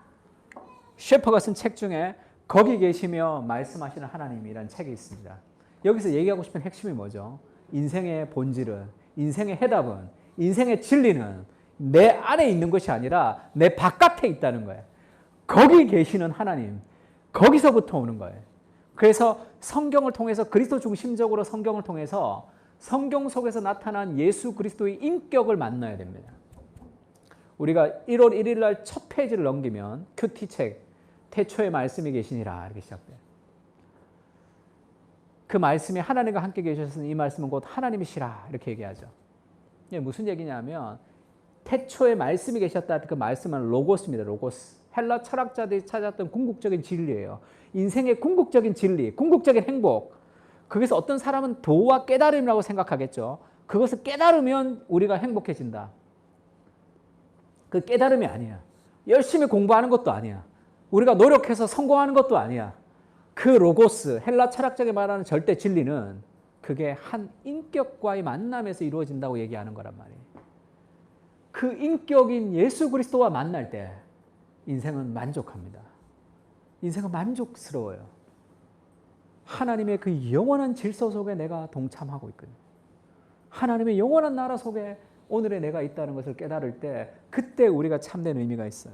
셰퍼가 쓴 책 중에 거기 계시며 말씀하시는 하나님이라는 책이 있습니다. 여기서 얘기하고 싶은 핵심이 뭐죠? 인생의 본질은, 인생의 해답은, 인생의 진리는 내 안에 있는 것이 아니라 내 바깥에 있다는 거예요. 거기 계시는 하나님, 거기서부터 오는 거예요. 그래서 성경을 통해서 그리스도 중심적으로 성경을 통해서 성경 속에서 나타난 예수 그리스도의 인격을 만나야 됩니다. 우리가 1월 1일 날 첫 페이지를 넘기면 큐티책 태초에 말씀이 계시니라 이렇게 시작돼요. 그 말씀이 하나님과 함께 계셨으니 이 말씀은 곧 하나님이시라 이렇게 얘기하죠. 이게 무슨 얘기냐면 태초에 말씀이 계셨다 그 말씀은 로고스입니다. 로고스. 헬라 철학자들이 찾았던 궁극적인 진리예요. 인생의 궁극적인 진리, 궁극적인 행복. 거기서 어떤 사람은 도와 깨달음이라고 생각하겠죠. 그것을 깨달으면 우리가 행복해진다. 그 깨달음이 아니야. 열심히 공부하는 것도 아니야. 우리가 노력해서 성공하는 것도 아니야. 그 로고스, 헬라 철학적이 말하는 절대 진리는 그게 한 인격과의 만남에서 이루어진다고 얘기하는 거란 말이에요. 그 인격인 예수 그리스도와 만날 때 인생은 만족합니다. 인생은 만족스러워요. 하나님의 그 영원한 질서 속에 내가 동참하고 있거든요. 하나님의 영원한 나라 속에 오늘의 내가 있다는 것을 깨달을 때 그때 우리가 참된 의미가 있어요.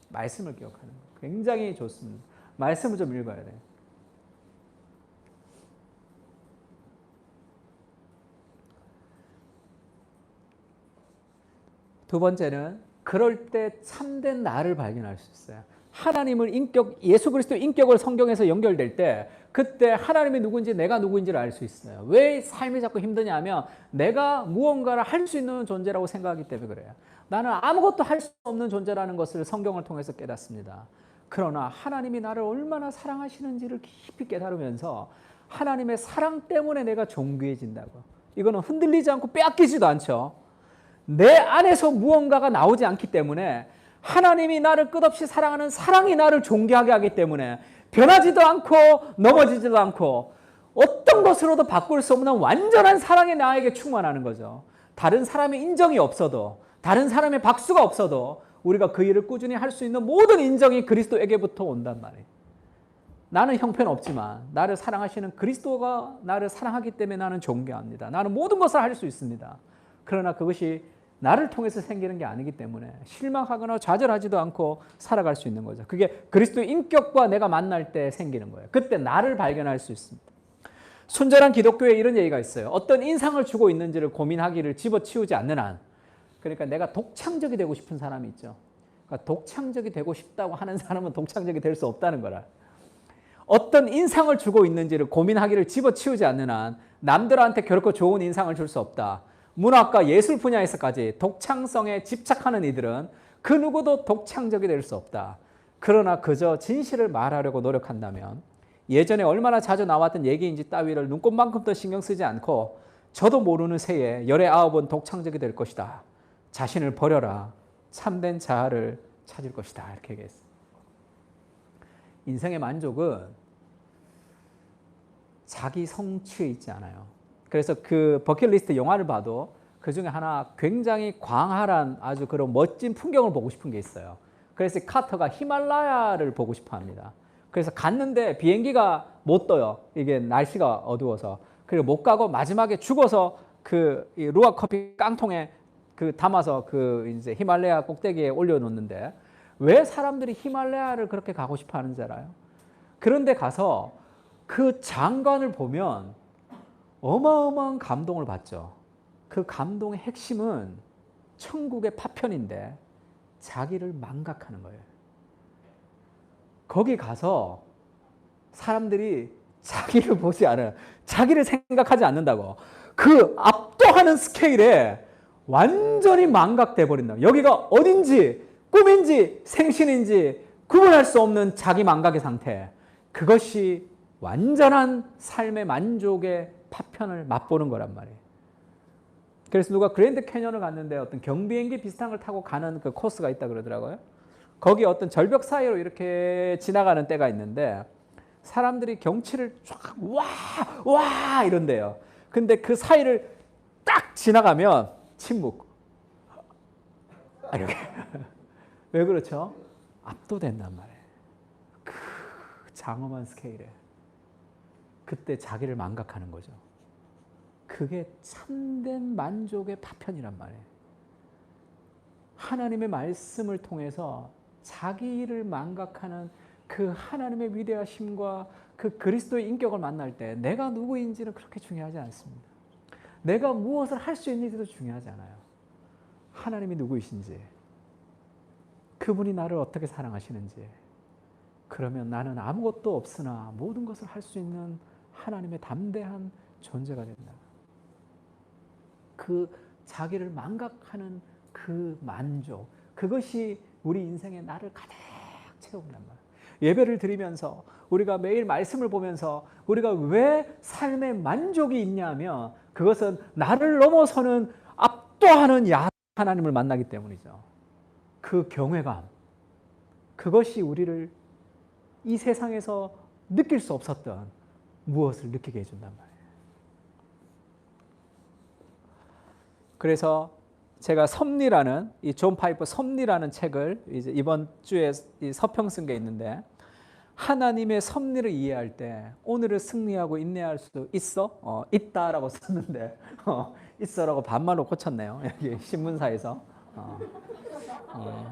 말씀을 기억하는 거 굉장히 좋습니다. 말씀을 좀 읽어야 돼요. 두 번째는 그럴 때 참된 나를 발견할 수 있어요. 하나님을 예수 그리스도의 인격을 성경에서 연결될 때 그때 하나님이 누구인지 내가 누구인지를 알 수 있어요. 왜 삶이 자꾸 힘드냐면 내가 무언가를 할 수 있는 존재라고 생각하기 때문에 그래요. 나는 아무것도 할 수 없는 존재라는 것을 성경을 통해서 깨닫습니다. 그러나 하나님이 나를 얼마나 사랑하시는지를 깊이 깨달으면서 하나님의 사랑 때문에 내가 존귀해진다고. 이거는 흔들리지 않고 빼앗기지도 않죠. 내 안에서 무언가가 나오지 않기 때문에 하나님이 나를 끝없이 사랑하는 사랑이 나를 존귀하게 하기 때문에 변하지도 않고 넘어지지도 않고 어떤 것으로도 바꿀 수 없는 완전한 사랑이 나에게 충만하는 거죠. 다른 사람의 인정이 없어도 다른 사람의 박수가 없어도 우리가 그 일을 꾸준히 할 수 있는 모든 인정이 그리스도에게부터 온단 말이에요. 나는 형편없지만 나를 사랑하시는 그리스도가 나를 사랑하기 때문에 나는 존귀합니다. 나는 모든 것을 할 수 있습니다. 그러나 그것이 나를 통해서 생기는 게 아니기 때문에 실망하거나 좌절하지도 않고 살아갈 수 있는 거죠. 그게 그리스도의 인격과 내가 만날 때 생기는 거예요. 그때 나를 발견할 수 있습니다. 순전한 기독교에 이런 얘기가 있어요. 어떤 인상을 주고 있는지를 고민하기를 집어치우지 않는 한, 그러니까 내가 독창적이 되고 싶은 사람이 있죠. 그러니까 독창적이 되고 싶다고 하는 사람은 독창적이 될 수 없다는 거라. 어떤 인상을 주고 있는지를 고민하기를 집어치우지 않는 한 남들한테 결코 좋은 인상을 줄 수 없다. 문학과 예술 분야에서까지 독창성에 집착하는 이들은 그 누구도 독창적이 될 수 없다. 그러나 그저 진실을 말하려고 노력한다면 예전에 얼마나 자주 나왔던 얘기인지 따위를 눈꼽만큼도 신경 쓰지 않고 저도 모르는 새에 열의 아홉은 독창적이 될 것이다. 자신을 버려라. 참된 자아를 찾을 것이다. 이렇게 얘기했어요. 인생의 만족은 자기 성취에 있지 않아요. 그래서 그 버킷리스트 영화를 봐도 그 중에 하나 굉장히 광활한 아주 그런 멋진 풍경을 보고 싶은 게 있어요. 그래서 카터가 히말라야를 보고 싶어 합니다. 그래서 갔는데 비행기가 못 떠요. 이게 날씨가 어두워서. 그리고 못 가고 마지막에 죽어서 그 루아 커피 깡통에 그 담아서 그 이제 히말라야 꼭대기에 올려놓는데 왜 사람들이 히말라야를 그렇게 가고 싶어 하는지 알아요? 그런데 가서 그 장관을 보면 어마어마한 감동을 받죠. 그 감동의 핵심은 천국의 파편인데 자기를 망각하는 거예요. 거기 가서 사람들이 자기를 보지 않아요. 자기를 생각하지 않는다고. 그 압도하는 스케일에 완전히 망각돼 버린다. 여기가 어딘지 꿈인지 생신인지 구분할 수 없는 자기 망각의 상태. 그것이 완전한 삶의 만족의 파편을 맛보는 거란 말이에요. 그래서 누가 그랜드 캐년을 갔는데 어떤 경비행기 비슷한 걸 타고 가는 그 코스가 있다 그러더라고요. 거기 어떤 절벽 사이로 이렇게 지나가는 때가 있는데 사람들이 경치를 쫙 와 이런데요. 근데 그 사이를 딱 지나가면 침묵. 이렇게. 왜 그렇죠? 압도된단 말이에요. 그 장엄한 스케일에. 그때 자기를 망각하는 거죠. 그게 참된 만족의 파편이란 말이에요. 하나님의 말씀을 통해서 자기를 망각하는 그 하나님의 위대하심과 그 그리스도의 인격을 만날 때 내가 누구인지는 그렇게 중요하지 않습니다. 내가 무엇을 할 수 있는지도 중요하지 않아요. 하나님이 누구이신지, 그분이 나를 어떻게 사랑하시는지, 그러면 나는 아무것도 없으나 모든 것을 할 수 있는 하나님의 담대한 존재가 된다. 그 자기를 망각하는 그 만족, 그것이 우리 인생의 나를 가득 채운단 말이에요. 예배를 드리면서 우리가 매일 말씀을 보면서 우리가 왜 삶의 만족이 있냐면 그것은 나를 넘어서는 압도하는 하나님을 만나기 때문이죠. 그 경외감, 그것이 우리를 이 세상에서 느낄 수 없었던 무엇을 느끼게 해준단 말이에요. 그래서 제가 섭리라는 이 존 파이퍼 섭리라는 책을 이제 이번 주에 이 서평 쓴 게 있는데, 하나님의 섭리를 이해할 때 오늘을 승리하고 인내할 수 있어? 있다라고 썼는데 있어라고 반말로 고쳤네요. 여기 신문사에서.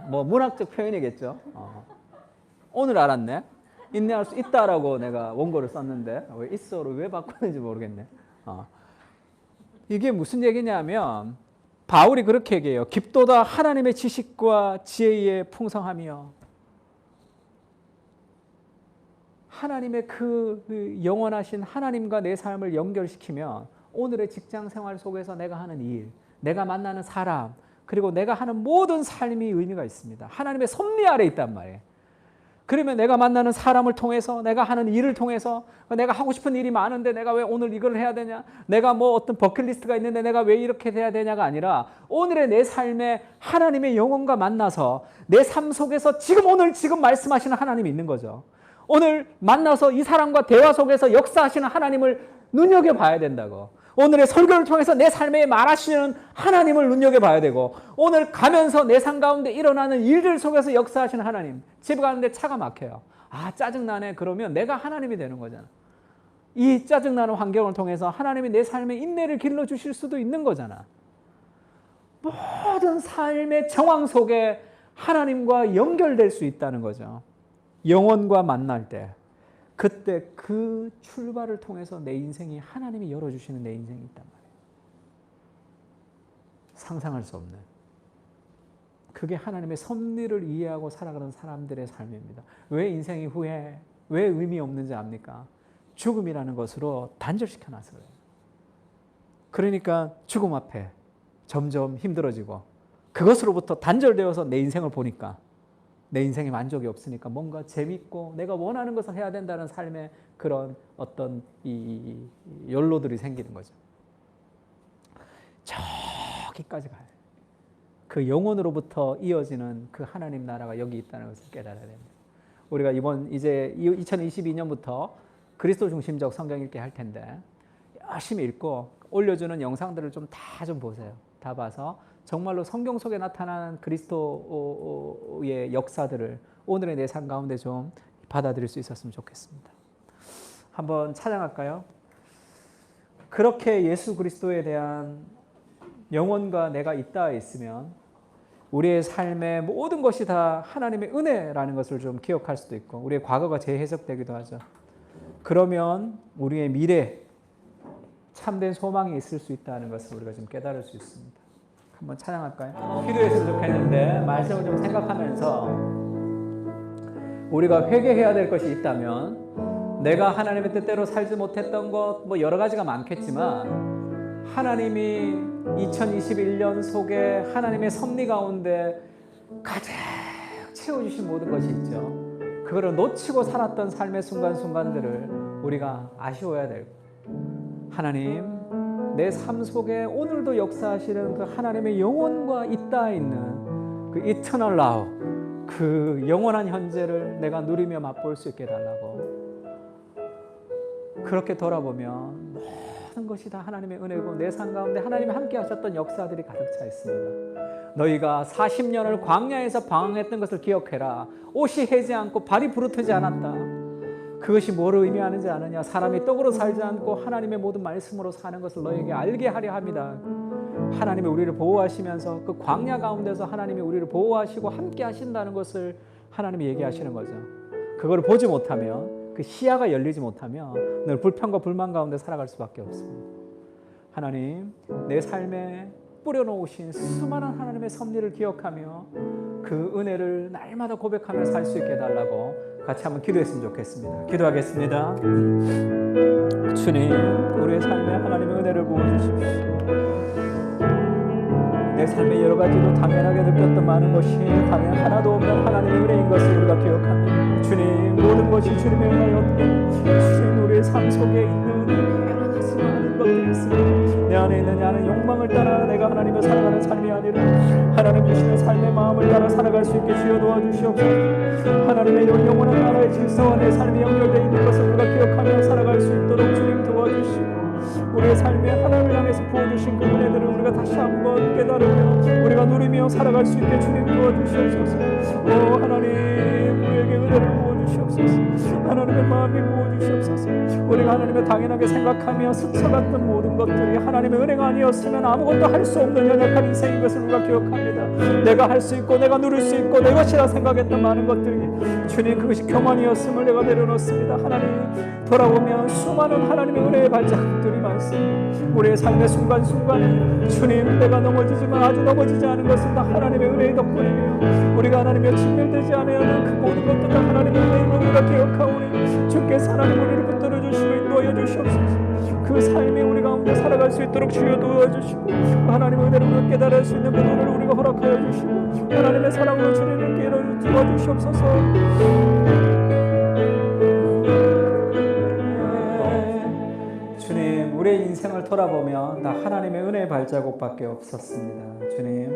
뭐 문학적 표현이겠죠. 오늘 알았네. 인내할 수 있다라고 내가 원고를 썼는데 왜 있어로 왜 바꾸는지 모르겠네. 이게 무슨 얘기냐면 바울이 그렇게 얘기해요. 깊도다 하나님의 지식과 지혜의 풍성함이요. 하나님의 그 영원하신 하나님과 내 삶을 연결시키면 오늘의 직장 생활 속에서 내가 하는 일, 내가 만나는 사람, 그리고 내가 하는 모든 삶이 의미가 있습니다. 하나님의 섭리 아래 있단 말이에요. 그러면 내가 만나는 사람을 통해서, 내가 하는 일을 통해서, 내가 하고 싶은 일이 많은데 내가 왜 오늘 이걸 해야 되냐, 내가 뭐 어떤 버킷리스트가 있는데 내가 왜 이렇게 돼야 되냐가 아니라 오늘의 내 삶에 하나님의 영혼과 만나서 내 삶 속에서 지금 오늘 지금 말씀하시는 하나님이 있는 거죠. 오늘 만나서 이 사람과 대화 속에서 역사하시는 하나님을 눈여겨봐야 된다고. 오늘의 설교를 통해서 내 삶에 말하시는 하나님을 눈여겨봐야 되고, 오늘 가면서 내 삶 가운데 일어나는 일들 속에서 역사하시는 하나님. 집에 가는데 차가 막혀요. 아, 짜증나네. 그러면 내가 하나님이 되는 거잖아. 이 짜증나는 환경을 통해서 하나님이 내 삶에 인내를 길러주실 수도 있는 거잖아. 모든 삶의 정황 속에 하나님과 연결될 수 있다는 거죠. 영혼과 만날 때, 그때 그 출발을 통해서 내 인생이 하나님이 열어주시는 내 인생이 있단 말이에요. 상상할 수 없는. 그게 하나님의 섭리를 이해하고 살아가는 사람들의 삶입니다. 왜 인생이 후회, 왜 의미 없는지 압니까? 죽음이라는 것으로 단절시켜놔서 그래요. 그러니까 죽음 앞에 점점 힘들어지고 그것으로부터 단절되어서 내 인생을 보니까 내 인생에 만족이 없으니까 뭔가 재밌고 내가 원하는 것을 해야 된다는 삶의 그런 어떤 이 연로들이 생기는 거죠. 저기까지 가요. 그 영혼으로부터 이어지는 그 하나님 나라가 여기 있다는 것을 깨달아야 됩니다. 우리가 이제 2022년부터 그리스도 중심적 성경 읽기 할 텐데 열심히 읽고 올려주는 영상들을 좀 다 좀 보세요. 다 봐서 정말로 성경 속에 나타나는 그리스도의 역사들을 오늘의 내 삶 가운데 좀 받아들일 수 있었으면 좋겠습니다. 한번 찬양할까요? 그렇게 예수 그리스도에 대한 영혼과 내가 있다 있으면 우리의 삶의 모든 것이 다 하나님의 은혜라는 것을 좀 기억할 수도 있고 우리의 과거가 재해석되기도 하죠. 그러면 우리의 미래 참된 소망이 있을 수 있다는 것을 우리가 좀 깨달을 수 있습니다. 한번 찬양할까요? 필요했으면 좋겠는데 말씀을 좀 생각하면서 우리가 회개해야 될 것이 있다면 내가 하나님의 뜻대로 살지 못했던 것 뭐 여러 가지가 많겠지만 하나님이 2021년 속에 하나님의 섭리 가운데 가득 채워주신 모든 것이 있죠. 그거를 놓치고 살았던 삶의 순간순간들을 우리가 아쉬워야 되고 하나님 내 삶 속에 오늘도 역사하시는 그 하나님의 영혼과 있다 있는 그 eternal love, 그 영원한 현재를 내가 누리며 맛볼 수 있게 달라고. 그렇게 돌아보면 모든 것이 다 하나님의 은혜고 내 삶 가운데 하나님이 함께 하셨던 역사들이 가득 차 있습니다. 너희가 40년을 광야에서 방황했던 것을 기억해라. 옷이 해지 않고 발이 부르트지 않았다. 그것이 뭐를 의미하는지 아느냐? 사람이 떡으로 살지 않고 하나님의 모든 말씀으로 사는 것을 너에게 알게 하려 합니다. 하나님이 우리를 보호하시면서 그 광야 가운데서 하나님이 우리를 보호하시고 함께 하신다는 것을 하나님이 얘기하시는 거죠. 그걸 보지 못하면, 그 시야가 열리지 못하면 늘 불평과 불만 가운데 살아갈 수밖에 없습니다. 하나님, 내 삶에 뿌려놓으신 수많은 하나님의 섭리를 기억하며 그 은혜를 날마다 고백하며 살 수 있게 해달라고 같이 한번 기도했으면 좋겠습니다. 기도하겠습니다. 주님, 우리의 삶에 하나님의 은혜를 부어주십시오. 내 삶에 여러 가지로 당연하게 느꼈던 많은 것이 당연 하나도 없는 하나님의 은혜인 것을 우리가 기억합니다. 주님, 모든 것이 주님의 은혜였고 주님, 우리의 삶 속에 있는 여러 가지 많은 것들이 있습니다. 내 안에 있는 나는 욕망을 따라 내가 하나님을 사랑하는 삶이 아니라 하나님 주시는 삶의 마음을 따라 살아갈 수 있게 주여 도와주시옵소서. 하나님의 영원한 나라의 질서와 내 삶이 연결되어 있는 것을 우리가 기억하며 살아갈 수 있도록 주님 도와주시고, 우리의 삶에 하나님을 향해서 부어주신 그 은혜들을 우리가 다시 한번 깨달으며 우리가 누리며 살아갈 수 있게 주님 도와주시옵소서. 오 하나님, 우리에게 은혜를 부어주시옵소서. 하나님의 마음이 부어주시옵소서. 우리가 하나님을 당연하게 생각하며 스쳐갔던 모든 것들이 하나님의 은혜가 아니었으면 아무것도 할 수 없는 연약한 인생인 것을 우리가 기억합니다. 내가 할 수 있고 내가 누릴 수 있고 내 것이라 생각했던 많은 것들이 주님, 그것이 교만이었음을 내가 내려놓습니다. 하나님, 돌아보면 수많은 하나님의 은혜의 발자국들이 많습니다. 우리의 삶의 순간순간에 주님, 내가 넘어지지만 아주 넘어지지 않은 것은 다 하나님의 은혜의 덕분이며 우리가 하나님의 친밀되지 않아야 하는 그 모든 것들 다 하나님의 은혜로 우리가 기억하오니 주께서 하나님 우리를 붙들어 주시고 인도하여 주시옵소서. 그 삶이 우리 가운데 살아갈 수 있도록 주여 도와주시고, 하나님의 은혜를 깨달을 수 있는 그 눈을 우리가 허락하여 주시고 하나님의 사랑으로 주님을 깨달아 도와주시옵소서. 주님, 우리의 인생을 돌아보면 다 하나님의 은혜의 발자국밖에 없었습니다. 주님,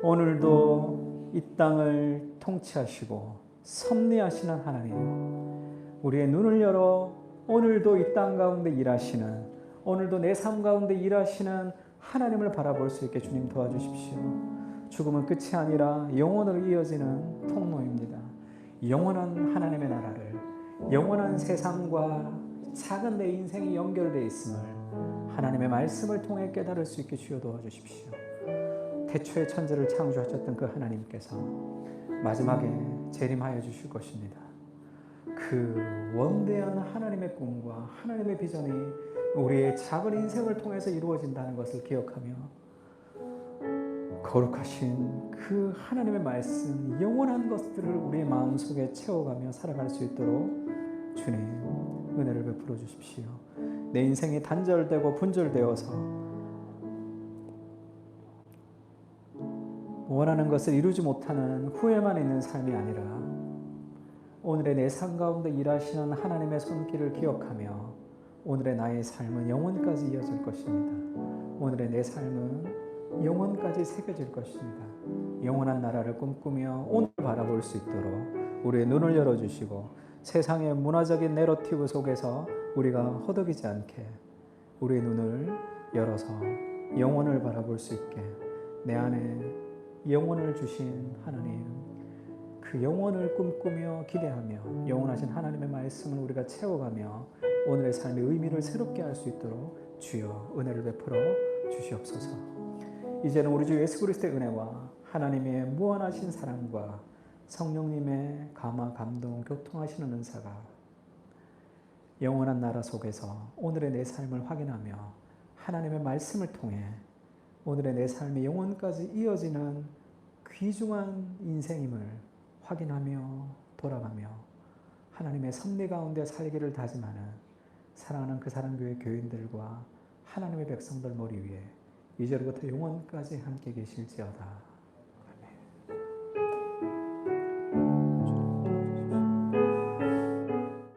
오늘도 이 땅을 통치하시고 섭리하시는 하나님, 우리의 눈을 열어 오늘도 이 땅 가운데 일하시는, 오늘도 내 삶 가운데 일하시는 하나님을 바라볼 수 있게 주님 도와주십시오. 죽음은 끝이 아니라 영원으로 이어지는 통로입니다. 영원한 하나님의 나라를, 영원한 세상과 작은 내 인생이 연결되어 있음을 하나님의 말씀을 통해 깨달을 수 있게 주여 도와주십시오. 태초에 천지를 창조하셨던 그 하나님께서 마지막에 재림하여 주실 것입니다. 그 원대한 하나님의 꿈과 하나님의 비전이 우리의 작은 인생을 통해서 이루어진다는 것을 기억하며 거룩하신 그 하나님의 말씀, 영원한 것들을 우리의 마음속에 채워가며 살아갈 수 있도록 주님 은혜를 베풀어 주십시오. 내 인생이 단절되고 분절되어서 원하는 것을 이루지 못하는 후회만 있는 삶이 아니라 오늘의 내 삶 가운데 일하시는 하나님의 손길을 기억하며 오늘의 나의 삶은 영원까지 이어질 것입니다. 오늘의 내 삶은 영원까지 새겨질 것입니다. 영원한 나라를 꿈꾸며 오늘 바라볼 수 있도록 우리의 눈을 열어주시고 세상의 문화적인 내러티브 속에서 우리가 허덕이지 않게 우리의 눈을 열어서 영원을 바라볼 수 있게, 내 안에 영원을 주신 하나님, 그 영원을 꿈꾸며 기대하며 영원하신 하나님의 말씀을 우리가 채워가며 오늘의 삶의 의미를 새롭게 할 수 있도록 주여 은혜를 베풀어 주시옵소서. 이제는 우리 주 예수 그리스도의 은혜와 하나님의 무한하신 사랑과 성령님의 감화, 감동, 교통하시는 은사가 영원한 나라 속에서 오늘의 내 삶을 확인하며 하나님의 말씀을 통해 오늘의 내 삶이 영원까지 이어지는 귀중한 인생임을 확인하며 돌아가며 하나님의 섭리 가운데 살기를 다짐하는 사랑하는 그 사랑교회 교인들과 하나님의 백성들 머리 위에 이제로부터 영원까지 함께 계실지어다.